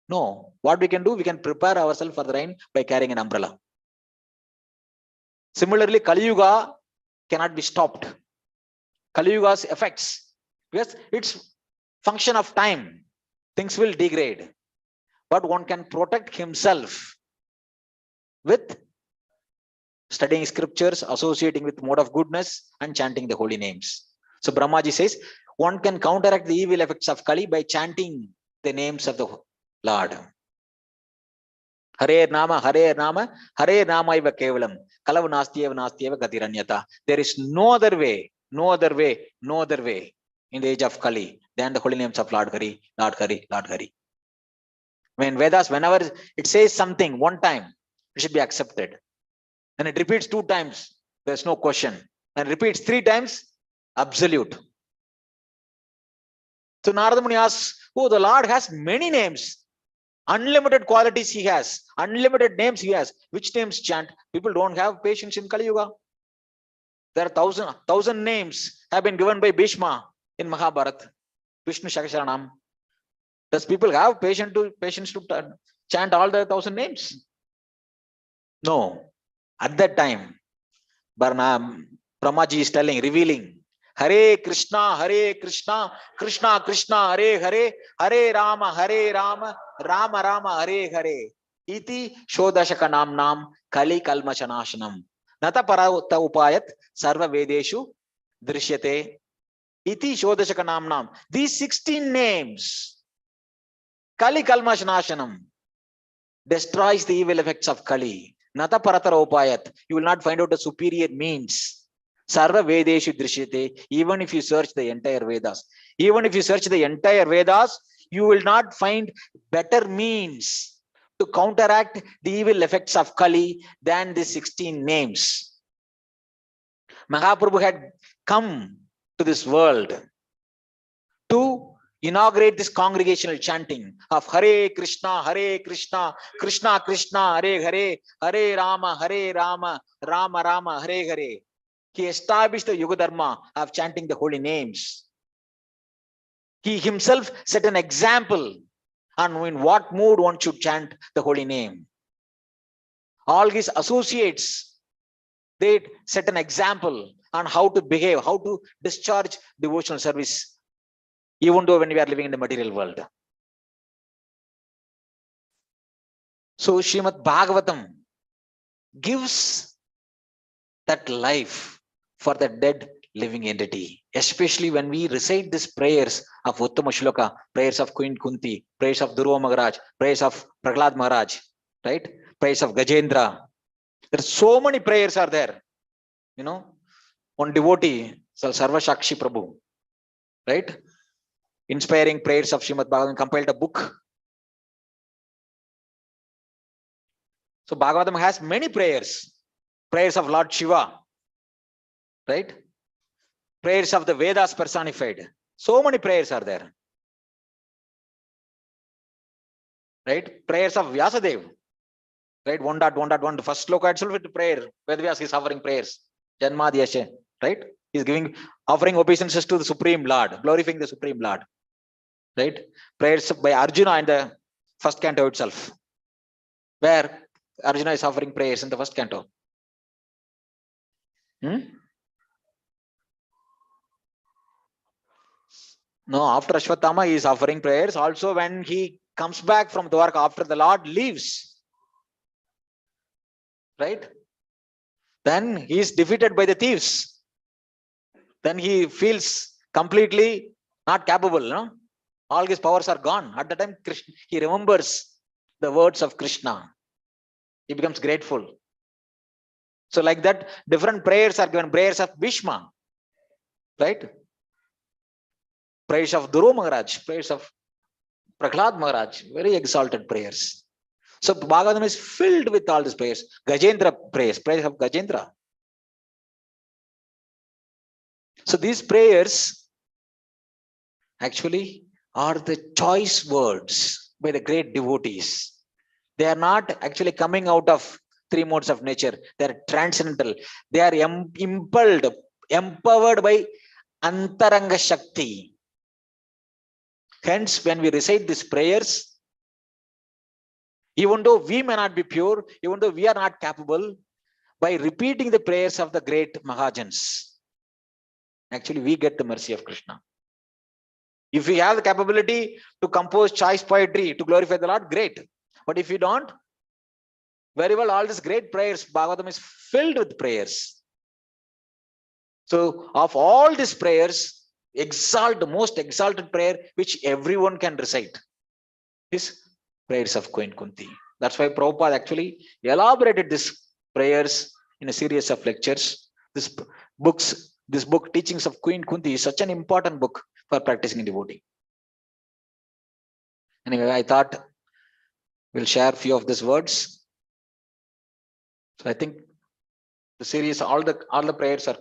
No. What we can do, we can prepare ourselves for the rain by carrying an umbrella. Similarly, Kali Yuga cannot be stopped. Kali Yuga's effects, because it's function of time, things will degrade. But one can protect himself with studying scriptures, associating with mode of goodness, and chanting the holy names. So Brahmaji says, one can counteract the evil effects of Kali by chanting the names of the Lord. Hare Nama, Hare Nama, Hare Nama iva kevalam, Kalav nastyeva nastyeva gatiranyata. There is no other way, no other way, no other way in the age of Kali than the holy names of Lord Hari, Lord Hari, Lord Hari. When Vedas, whenever it says something one time, it should be accepted. When it repeats 2 times, there's no question. When it repeats 3 times, absolute. So Narada Muni asks, oh, the Lord has many names, unlimited qualities he has, unlimited names he has. Which names chant? People don't have patience in Kali Yuga. There are thousand names have been given by Bhishma in Mahabharata. Vishnu Shakasharanam. Does people have patience to chant all the 1,000 names? No. At that time, Brahmaji is telling, revealing, Hare Krishna, Krishna Krishna, Hare Hare, Hare Rama, Rama Rama, Hare Hare. Iti Shodashaka Nam Kali Kalmashanashanam. Nata Parauta Upayat Sarva Vedeshu Drishyate. Iti Shodashaka Nam. These 16 names, Kali Kalmashanashanam, destroys the evil effects of Kali. Nata Paratara Upayat. You will not find out the superior means. Sarva Vedeshu Drishyate. Even if you search the entire Vedas, even if you search the entire Vedas, you will not find better means to counteract the evil effects of Kali than the 16 names. Mahaprabhu had come to this world to inaugurate this congregational chanting of Hare Krishna, Krishna Krishna, Hare Hare, Hare Rama, Rama Rama, Hare Hare. He established the Yuga Dharma of chanting the holy names. He himself set an example on in what mood one should chant the holy name. All his associates, they set an example on how to behave, how to discharge devotional service, even though when we are living in the material world. So Srimad Bhagavatam gives that life for the dead living entity, especially when we recite these prayers of Uttama Shloka, prayers of Queen Kunti, prayers of Dhruva Maharaj, prayers of Prahlad Maharaj, right? Prayers of Gajendra. There are so many prayers are there. You know, one devotee, Sarva Shakshi Prabhu, right? Inspiring prayers of Srimad Bhagavatam, compiled a book. So Bhagavatam has many prayers. Prayers of Lord Shiva, right? Prayers of the Vedas personified. So many prayers are there. Right? Prayers of Vyasadeva. Right? 1.1.1. The first sloka itself with prayer. Vedvyas is offering prayers. Janmadhyashe. Right? He's offering obeisances to the Supreme Lord, glorifying the Supreme Lord. Right? Prayers by Arjuna in the first canto itself, where Arjuna is offering prayers in the first canto. No, after Ashwatthama, he is offering prayers. Also, when he comes back from Dwarka after the Lord leaves, right? Then he is defeated by the thieves. Then he feels completely not capable. No? All his powers are gone. At the time, Krishna, he remembers the words of Krishna. He becomes grateful. So like that, different prayers are given. Prayers of Bhishma, right? Prayers of Dhruva Maharaj, prayers of Prahlad Maharaj, very exalted prayers. So Bhagavatam is filled with all these prayers. Gajendra prayers, prayers of Gajendra. So these prayers actually are the choice words by the great devotees. They are not actually coming out of 3 modes of nature. They are transcendental. They are impelled, empowered by Antaranga Shakti. Hence, when we recite these prayers, even though we may not be pure, even though we are not capable, by repeating the prayers of the great Mahajans, actually we get the mercy of Krishna. If we have the capability to compose choice poetry to glorify the Lord, great. But if you don't, very well, all these great prayers, Bhagavatam is filled with prayers. So of all these prayers, most exalted prayer which everyone can recite is prayers of Queen Kunti. That's why Prabhupada actually elaborated these prayers in a series of lectures. This book, Teachings of Queen Kunti, is such an important book for practicing devotee. Anyway, I thought we'll share a few of these words. So I think the series, all the prayers are,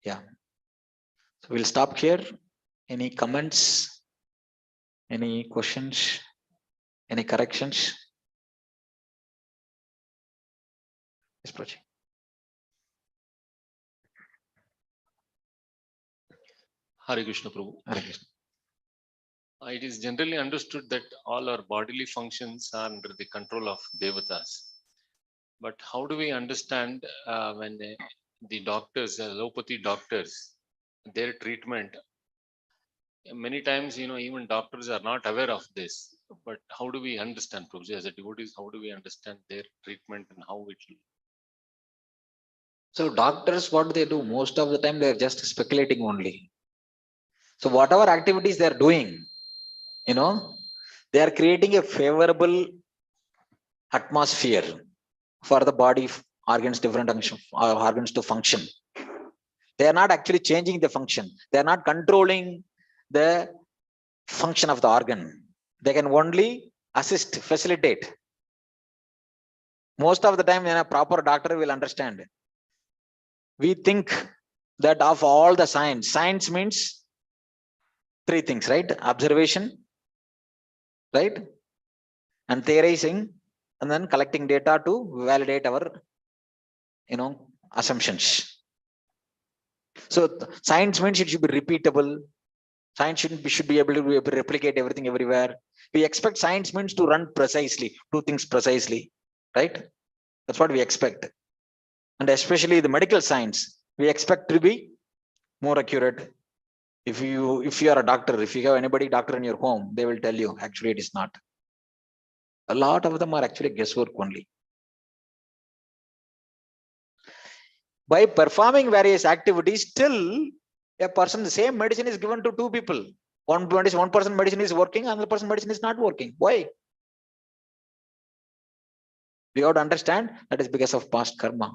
yeah. So we'll stop here. Any comments? Any questions? Any corrections? Yes, Prachi. Hare Krishna Prabhu. Hare Krishna. It is generally understood that all our bodily functions are under the control of devatas. But how do we understand when the doctors, allopathy doctors, their treatment? Many times, even doctors are not aware of this. But how do we understand, Prabhuji, as a devotees, how do we understand their treatment and how it will? So doctors, what do they do? Most of the time, they are just speculating only. So whatever activities they are doing, they are creating a favorable atmosphere for the body organs, different organs to function. They are not actually changing the function. They are not controlling the function of the organ. They can only assist, facilitate. Most of the time, when a proper doctor will understand. We think that of all the science means three things, right? Observation, right? And theorizing, and then collecting data to validate our, assumptions. So science means it should be repeatable. Science should be able to replicate everything everywhere. We expect science means to run precisely, do things precisely, right? That's what we expect. And especially the medical science, we expect to be more accurate. If you are a doctor, if you have anybody doctor in your home, they will tell you actually it is not. A lot of them are actually guesswork only. By performing various activities, still a person, the same medicine is given to two people. One person medicine is working, another person medicine is not working. Why? We have to understand that is because of past karma.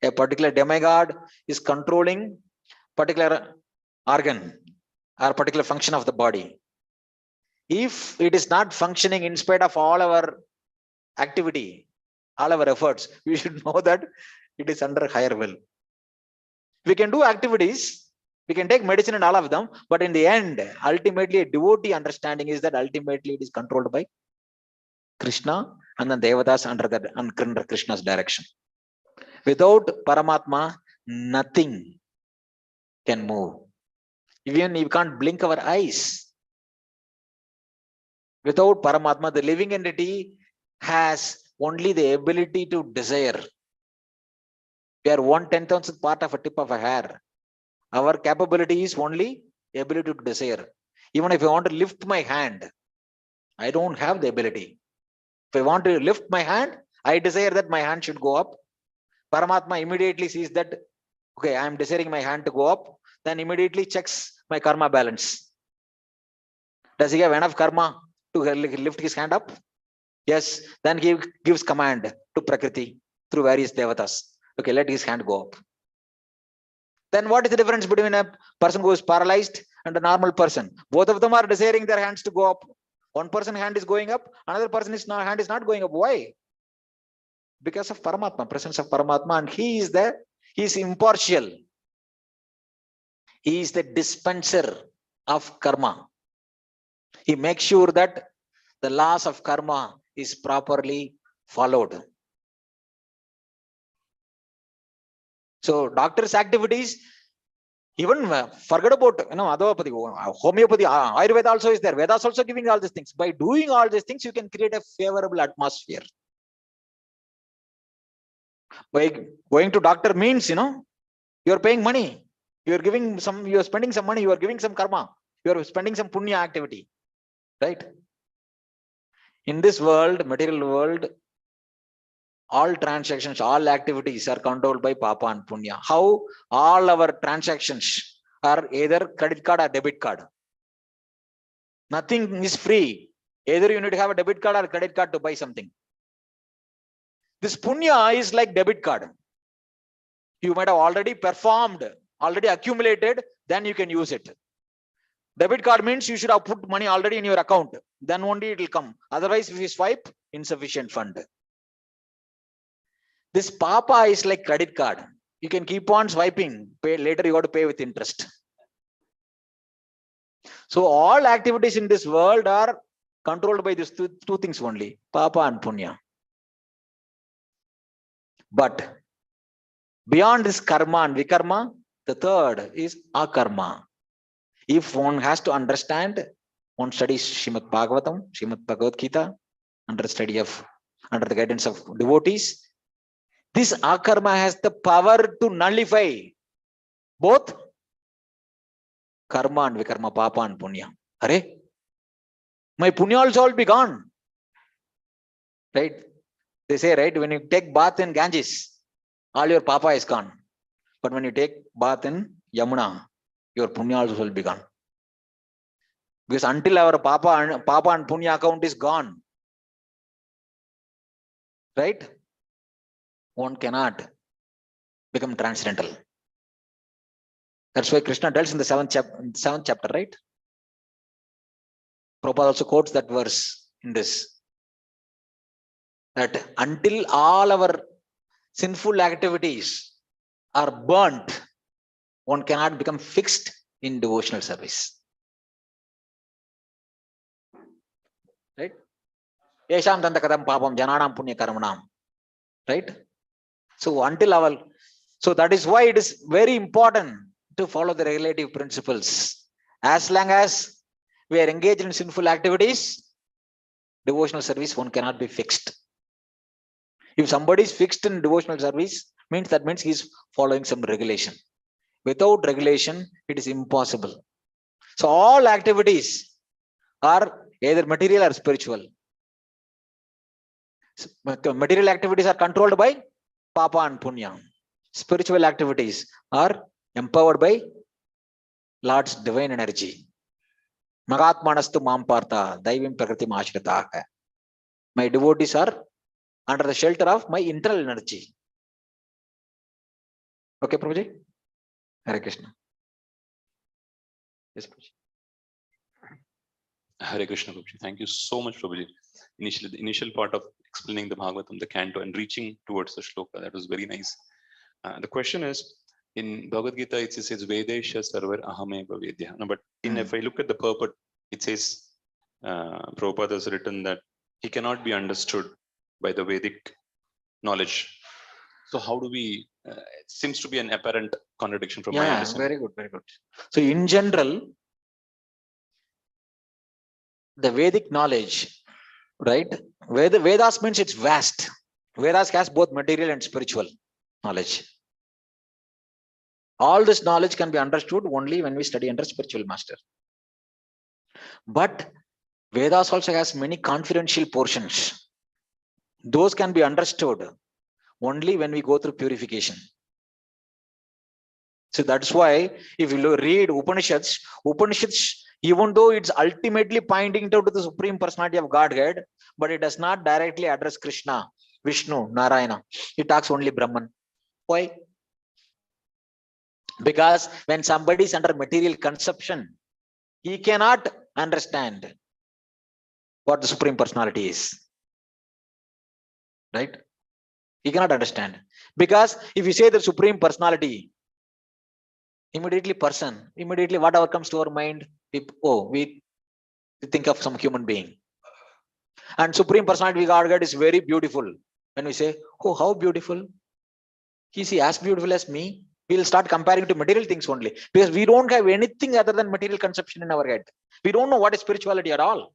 A particular demigod is controlling particular organ or particular function of the body. If it is not functioning in spite of all our activity, all our efforts, we should know that it is under higher will. We can do activities, we can take medicine and all of them, but in the end, ultimately, a devotee understanding is that ultimately it is controlled by Krishna and then Devatas under Krishna's direction. Without Paramatma, nothing can move. Even we can't blink our eyes. Without Paramatma, the living entity has only the ability to desire. We are 1/10,000th part of a tip of a hair. Our capability is only ability to desire. Even if I want to lift my hand, I don't have the ability. If I want to lift my hand, I desire that my hand should go up. Paramatma immediately sees that, okay, I am desiring my hand to go up, then immediately checks my karma balance. Does he have enough karma to lift his hand up? Yes, then he gives command to Prakriti through various devatas. Okay, let his hand go up. Then what is the difference between a person who is paralyzed and a normal person? Both of them are desiring their hands to go up. One person's hand is going up, another person's hand is not going up. Why? Because of Paramatma, presence of Paramatma, and he is impartial. He is the dispenser of karma. He makes sure that the laws of karma is properly followed. So doctor's activities, even forget about Madhava, homeopathy, Ayurveda also is there. Vedas also giving all these things. By doing all these things, you can create a favorable atmosphere. By going to doctor means, you are paying money. You are spending some money. You are giving some karma. You are spending some punya activity, right? In this world, material world, all transactions, all activities are controlled by papa and punya. How? All our transactions are either credit card or debit card. Nothing is free. Either you need to have a debit card or credit card to buy something. This punya is like debit card. You might have already performed, already accumulated, then you can use it. Debit card means you should have put money already in your account. Then only it will come. Otherwise, if you swipe, insufficient fund. This papa is like credit card. You can keep on swiping. Pay later, you got to pay with interest. So all activities in this world are controlled by these two things only, papa and punya. But beyond this karma and vikarma, the third is akarma. If one has to understand, one studies Srimad Bhagavatam, Srimad Bhagavad Gita, under the guidance of devotees. This akarma has the power to nullify both karma and vikarma, papa and punya. Are, my punya also will be gone. Right? They say, right, when you take bath in Ganges, all your papa is gone. But when you take bath in Yamuna, your punya also will be gone. Because until our papa and punya account is gone, right, one cannot become transcendental. That's why Krishna tells in the seventh chapter, right? Prabhupada also quotes that verse in this, that until all our sinful activities are burnt, one cannot become fixed in devotional service. Right? Yesham tantakadam papam jananam punya karmanam. Right? So until so that is why it is very important to follow the relative principles. As long as we are engaged in sinful activities, devotional service, one cannot be fixed. If somebody is fixed in devotional service, that means he is following some regulation. Without regulation, it is impossible. So all activities are either material or spiritual. Material activities are controlled by papa and punya. Spiritual activities are empowered by Lord's divine energy. Magatmanastu mampartha, daivim prakritim ashritaha. My devotees are under the shelter of my internal energy. Okay, Prabhuji? Hare Krishna. Yes, Prabhuji. Hare Krishna, Prabhuji. Thank you so much, Prabhuji. Initially, the initial part of explaining the Bhagavatam, the canto, and reaching towards the shloka, that was very nice. The question is, in Bhagavad Gita, it says, Vedesha sarvar ahameva vedya. No, but if I look at the purport, it says, Prabhupada has written that he cannot be understood by the Vedic knowledge. So how do we, it seems to be an apparent contradiction from my understanding. Very good, very good. So in general, the Vedic knowledge, right? Vedas means it's vast. Vedas has both material and spiritual knowledge. All this knowledge can be understood only when we study under spiritual master. But Vedas also has many confidential portions. Those can be understood only when we go through purification. So that's why if you read Upanishads, even though it's ultimately pointing to the Supreme Personality of Godhead, but it does not directly address Krishna, Vishnu, Narayana. It talks only Brahman. Why? Because when somebody is under material conception, he cannot understand what the Supreme Personality is. Right? He cannot understand. Because if you say the Supreme Personality, immediately whatever comes to our mind, we think of some human being. And Supreme Personality of God is very beautiful. When we say, oh, how beautiful. Is he as beautiful as me? We'll start comparing to material things only. Because we don't have anything other than material conception in our head. We don't know what is spirituality at all.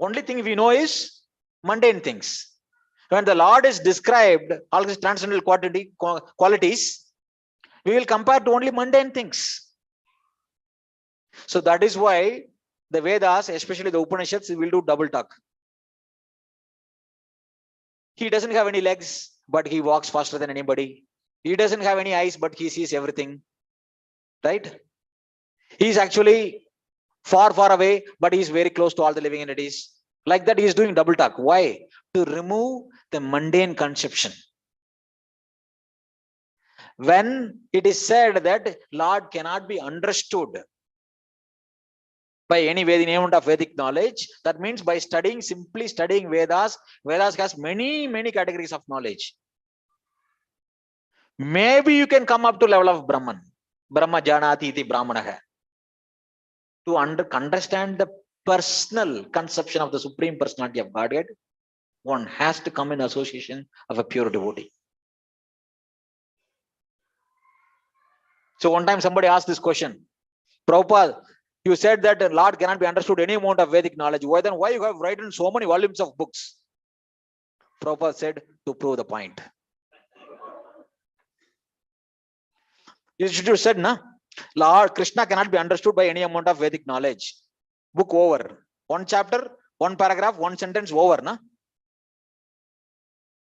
Only thing we know is mundane things. When the Lord is described, all these transcendental qualities, we will compare to only mundane things. So that is why the Vedas, especially the Upanishads, will do double talk. He doesn't have any legs, but he walks faster than anybody. He doesn't have any eyes, but he sees everything. Right? He's actually far, far away, but he's very close to all the living entities. Like that, he's doing double talk. Why? To remove the mundane conception. When it is said that Lord cannot be understood by any amount of Vedic knowledge, that means by simply studying Vedas, Vedas has many, many categories of knowledge. Maybe you can come up to level of Brahman, Brahma Janati iti Brahmanaha, to understand the personal conception of the Supreme Personality of Godhead. One has to come in association of a pure devotee. So one time somebody asked this question, Prabhupada, you said that the Lord cannot be understood any amount of Vedic knowledge. Why you have written so many volumes of books? Prabhupada said, to prove the point. You should have said, na, Lord Krishna cannot be understood by any amount of Vedic knowledge. Book over. One chapter, one paragraph, one sentence over, na?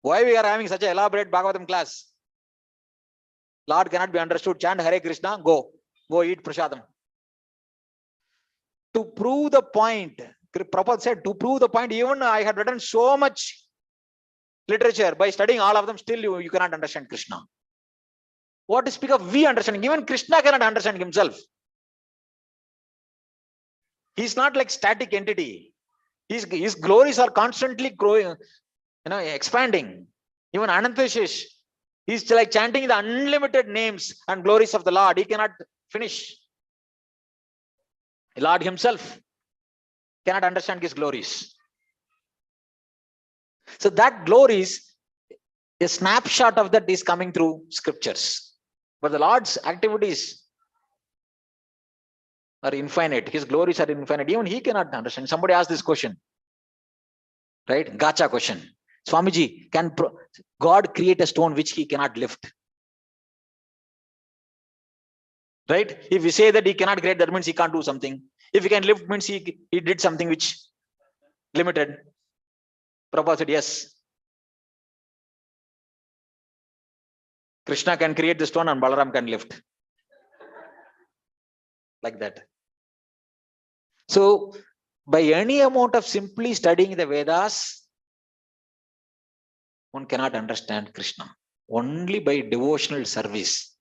Why we are having such an elaborate Bhagavatam class? Lord cannot be understood. Chant Hare Krishna, go eat prasadam. To prove the point, Prabhupada said, to prove the point, even I had written so much literature, by studying all of them, still you cannot understand Krishna. What to speak of we understanding? Even Krishna cannot understand himself. He's not like static entity. His glories are constantly growing, expanding. Even Anantashish, he's like chanting the unlimited names and glories of the Lord. He cannot finish. The Lord himself cannot understand his glories. So that glories, a snapshot of that is coming through scriptures. But the Lord's activities are infinite. His glories are infinite. Even he cannot understand. Somebody asked this question, right? Gacha question. Swamiji, can God create a stone which he cannot lift? Right? If we say that he cannot create, that means he can't do something. If he can lift, means he did something which limited. Prabhupada said, yes. Krishna can create the stone and Balaram can lift. Like that. So, by any amount of simply studying the Vedas, one cannot understand Krishna. Only by devotional service.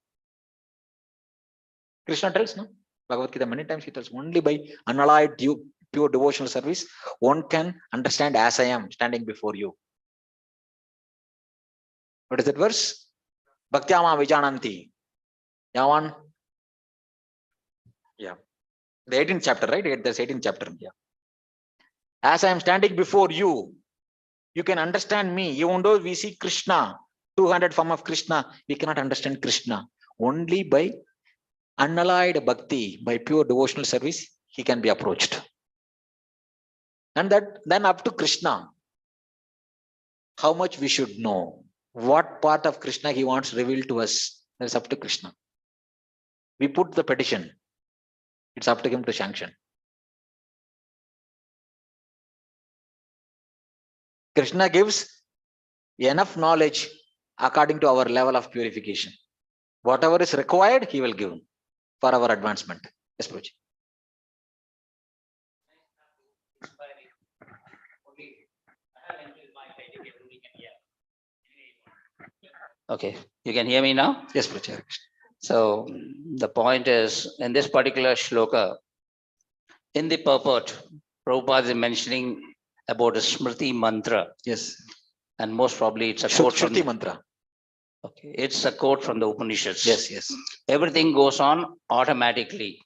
Krishna tells, no? Bhagavad Gita many times he tells, only by unalloyed pure devotional service, one can understand as I am standing before you. What is that verse? Bhaktyama Vijananti. Yavan. Yeah. The 18th chapter, right? There's 18th chapter. Yeah. As I am standing before you, you can understand me. Even though we see Krishna, 200 form of Krishna, we cannot understand Krishna. Only by unalloyed bhakti, by pure devotional service, he can be approached. And then up to Krishna, how much we should know, what part of Krishna he wants revealed to us, that's up to Krishna. We put the petition, it's up to him to sanction. Krishna gives enough knowledge according to our level of purification. Whatever is required, he will give for our advancement. Yes, Prabhuji. Okay, you can hear me now? Yes, Prabhuji. So the point is, in this particular shloka, in the purport, Prabhupada is mentioning about a Smriti mantra. Yes. And most probably it's a quote from Shruti mantra. Okay, it's a quote from the Upanishads. Yes, yes. Everything goes on automatically.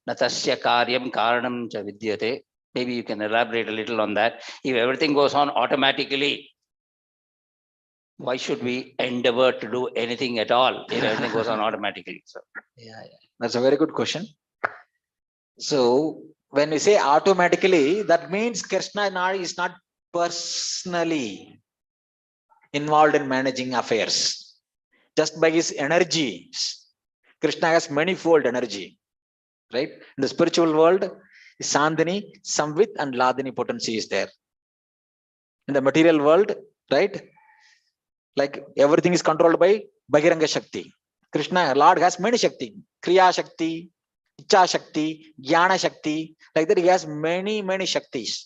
Natasya karyam karanam cha vidyate. Maybe you can elaborate a little on that. If everything goes on automatically, why should we endeavor to do anything at all if everything goes on automatically? So, yeah, that's a very good question. So when we say automatically, that means Krishna is not personally involved in managing affairs. Just by his energy, Krishna has manifold energy. right? In the spiritual world, Sandhini, Samvit, and Ladini potency is there. In the material world, right? Like everything is controlled by Bhagiranga Shakti. Krishna, Lord has many Shakti. Kriya Shakti, Icha Shakti, Jnana Shakti. Like that, he has many, many Shaktis.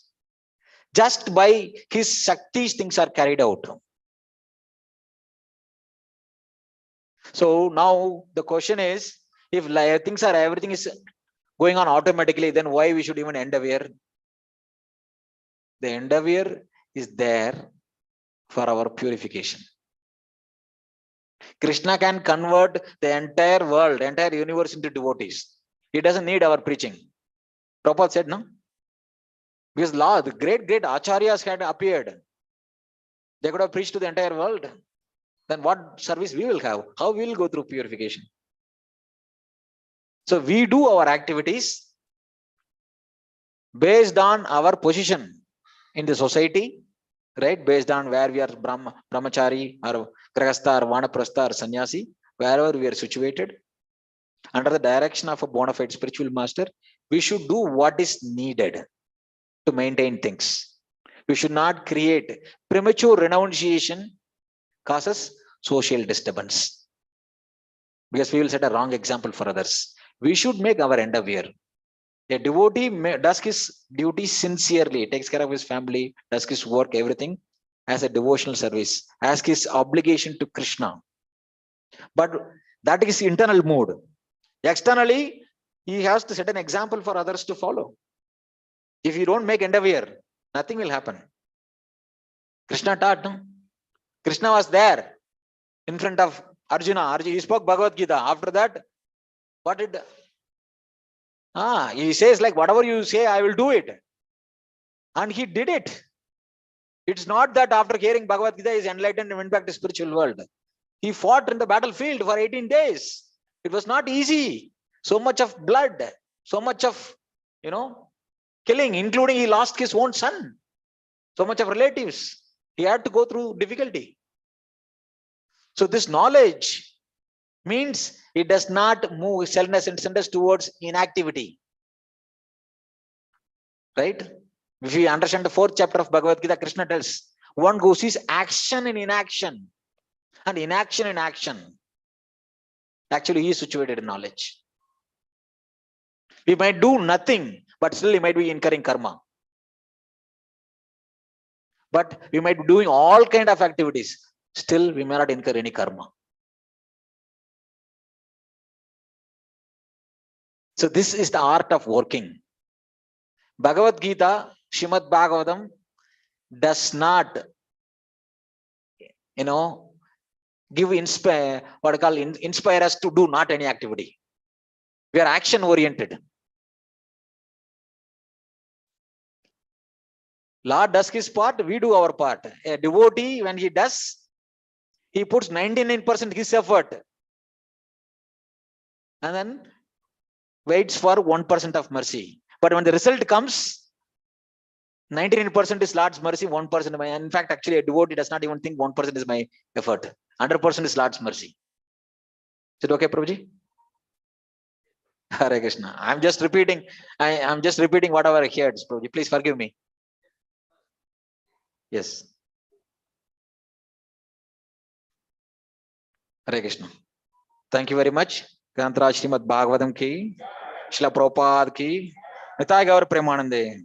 Just by his Shaktis, things are carried out. So now the question is, if things are, everything is going on automatically, then why we should even endeavor? The endeavor is there for our purification. Krishna can convert the entire world, entire universe into devotees. He doesn't need our preaching. Prabhupada said, no? Because the great acharyas had appeared. They could have preached to the entire world. Then what service we will have? How we will go through purification? So we do our activities based on our position in the society, right? Based on where we are brahmachari or grahastha or vanaprastha or sannyasi, wherever we are situated, under the direction of a bona fide spiritual master, we should do what is needed to maintain things. We should not create premature renunciation, causes social disturbance, because we will set a wrong example for others. We should make our endeavor. A devotee does his duty sincerely, takes care of his family, does his work, everything as a devotional service, as his obligation to Krishna. But that is internal mood. Externally, he has to set an example for others to follow. If you don't make endeavor, nothing will happen. Krishna taught, no? Krishna was there in front of Arjuna. He spoke Bhagavad Gita. After that, what did he says, like, whatever you say, I will do it. And he did it. It's not that after hearing Bhagavad Gita, he is enlightened and went back to spiritual world. He fought in the battlefield for 18 days. It was not easy. So much of blood, so much of, killing, including he lost his own son. So much of relatives. He had to go through difficulty. So this knowledge means it does not move, send us towards inactivity. Right? If we understand the 4th chapter of Bhagavad Gita, Krishna tells, one who sees action in inaction and inaction in action, actually he is situated in knowledge. We might do nothing, but still he might be incurring karma. But we might be doing all kind of activities, still we may not incur any karma. So this is the art of working. Bhagavad Gita, Srimad Bhagavatam does not, inspire us to do not any activity. We are action oriented. Lord does his part, we do our part. A devotee, when he does, he puts 99% his effort and then waits for 1% of mercy. But when the result comes, 99% is Lord's mercy, 1% my. In fact, actually, a devotee does not even think 1% is my effort. 100% is Lord's mercy. Is it okay, Prabhuji? Hare Krishna. I'm just repeating. I'm just repeating whatever I heard, Prabhuji. Please forgive me. Yes. Hare Krishna. Thank you very much. Grantaraj Srimad Bhagavatam ki, Srila Prabhupada ki, Nitai Gaur Premanande.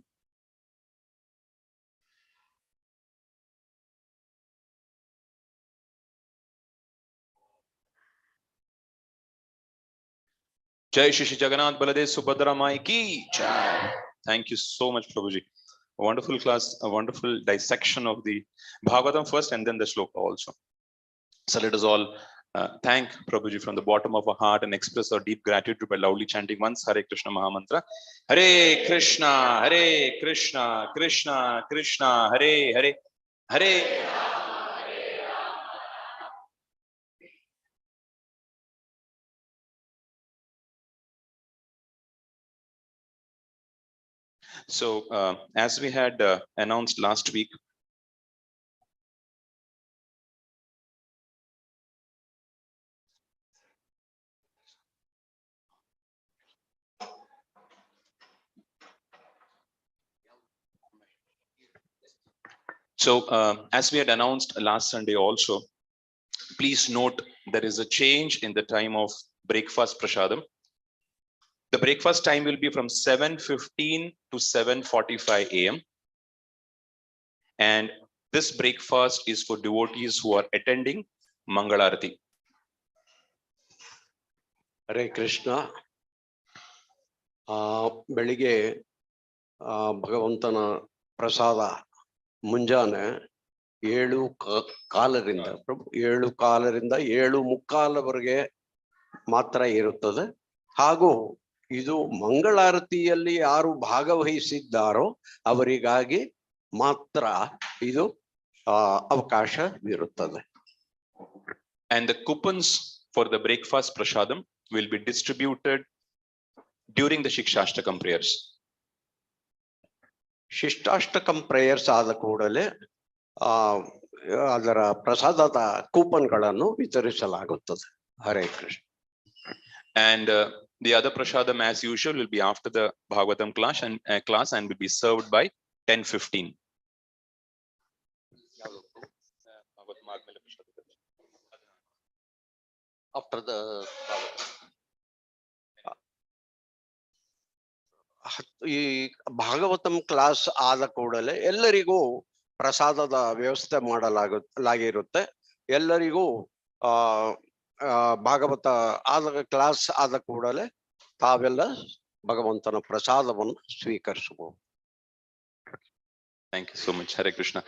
Jai Shri Jagannath Baladev Subhadra Mai ki Jai. Thank you so much, Prabhuji. A wonderful class, a wonderful dissection of the Bhagavatam first and then the shloka also. So let us all thank Prabhuji from the bottom of our heart and express our deep gratitude by loudly chanting once Hare Krishna Mahamantra. Hare Krishna, Hare Krishna, Krishna Krishna, Hare Hare, Hare. So as we had announced last week, So as we had announced last Sunday also, please note there is a change in the time of breakfast prasadam. The breakfast time will be from 7:15 to 7:45 a.m. And this breakfast is for devotees who are attending Mangalarati. Hare Krishna. ಬೆಳಿಗ್ಗೆ ಭಗವಂತನ ಪ್ರಸಾದ ಮುಂಜಾನೆ 7:15 ಪ್ರಭು 7:15 7:45 ಮಾತ್ರ ಇರುತ್ತದೆ. ಹಾಗೂ ಇದು ಮಂಗಳಾರತಿಯಲ್ಲಿ ಯಾರು ಭಾಗವಹಿಸಿದ್ದಾರೋ ಅವರಿಗಾಗಿ ಮಾತ್ರ ಇದು ಅವಕಾಶವಿರುತ್ತದೆ. And the coupons for the breakfast prasadam will be distributed during the Shikshashtakam prayers. Shikshashtakam prayers ಆದ ಕೂಡಲೇ ಅದರ ಪ್ರಸಾದದ ಕೂಪನ್ಗಳನ್ನು ವಿತರಿಸಲಾಗುತ್ತದೆ. Hare Krishna. And the other prasadam as usual will be after the Bhagavatam class and will be served by 10:15. After the ಈ Bhagavatam class ಆದ ಕೂಡಲೇ ಎಲ್ಲರಿಗೂ ಪ್ರಸಾದದ ವ್ಯವಸ್ಥೆ ಮಾಡಲಾಗಿರುತ್ತೆ. ಎಲ್ಲರಿಗೂ ಭಾಗವತ ಆದ ಕ್ಲಾಸ್ ಆದ ಕೂಡಲೇ ತಾವೆಲ್ಲ ಭಗವಂತನ ಪ್ರಸಾದವನ್ನು ಸ್ವೀಕರಿಸಬಹುದು. Thank you so much. Hare Krishna.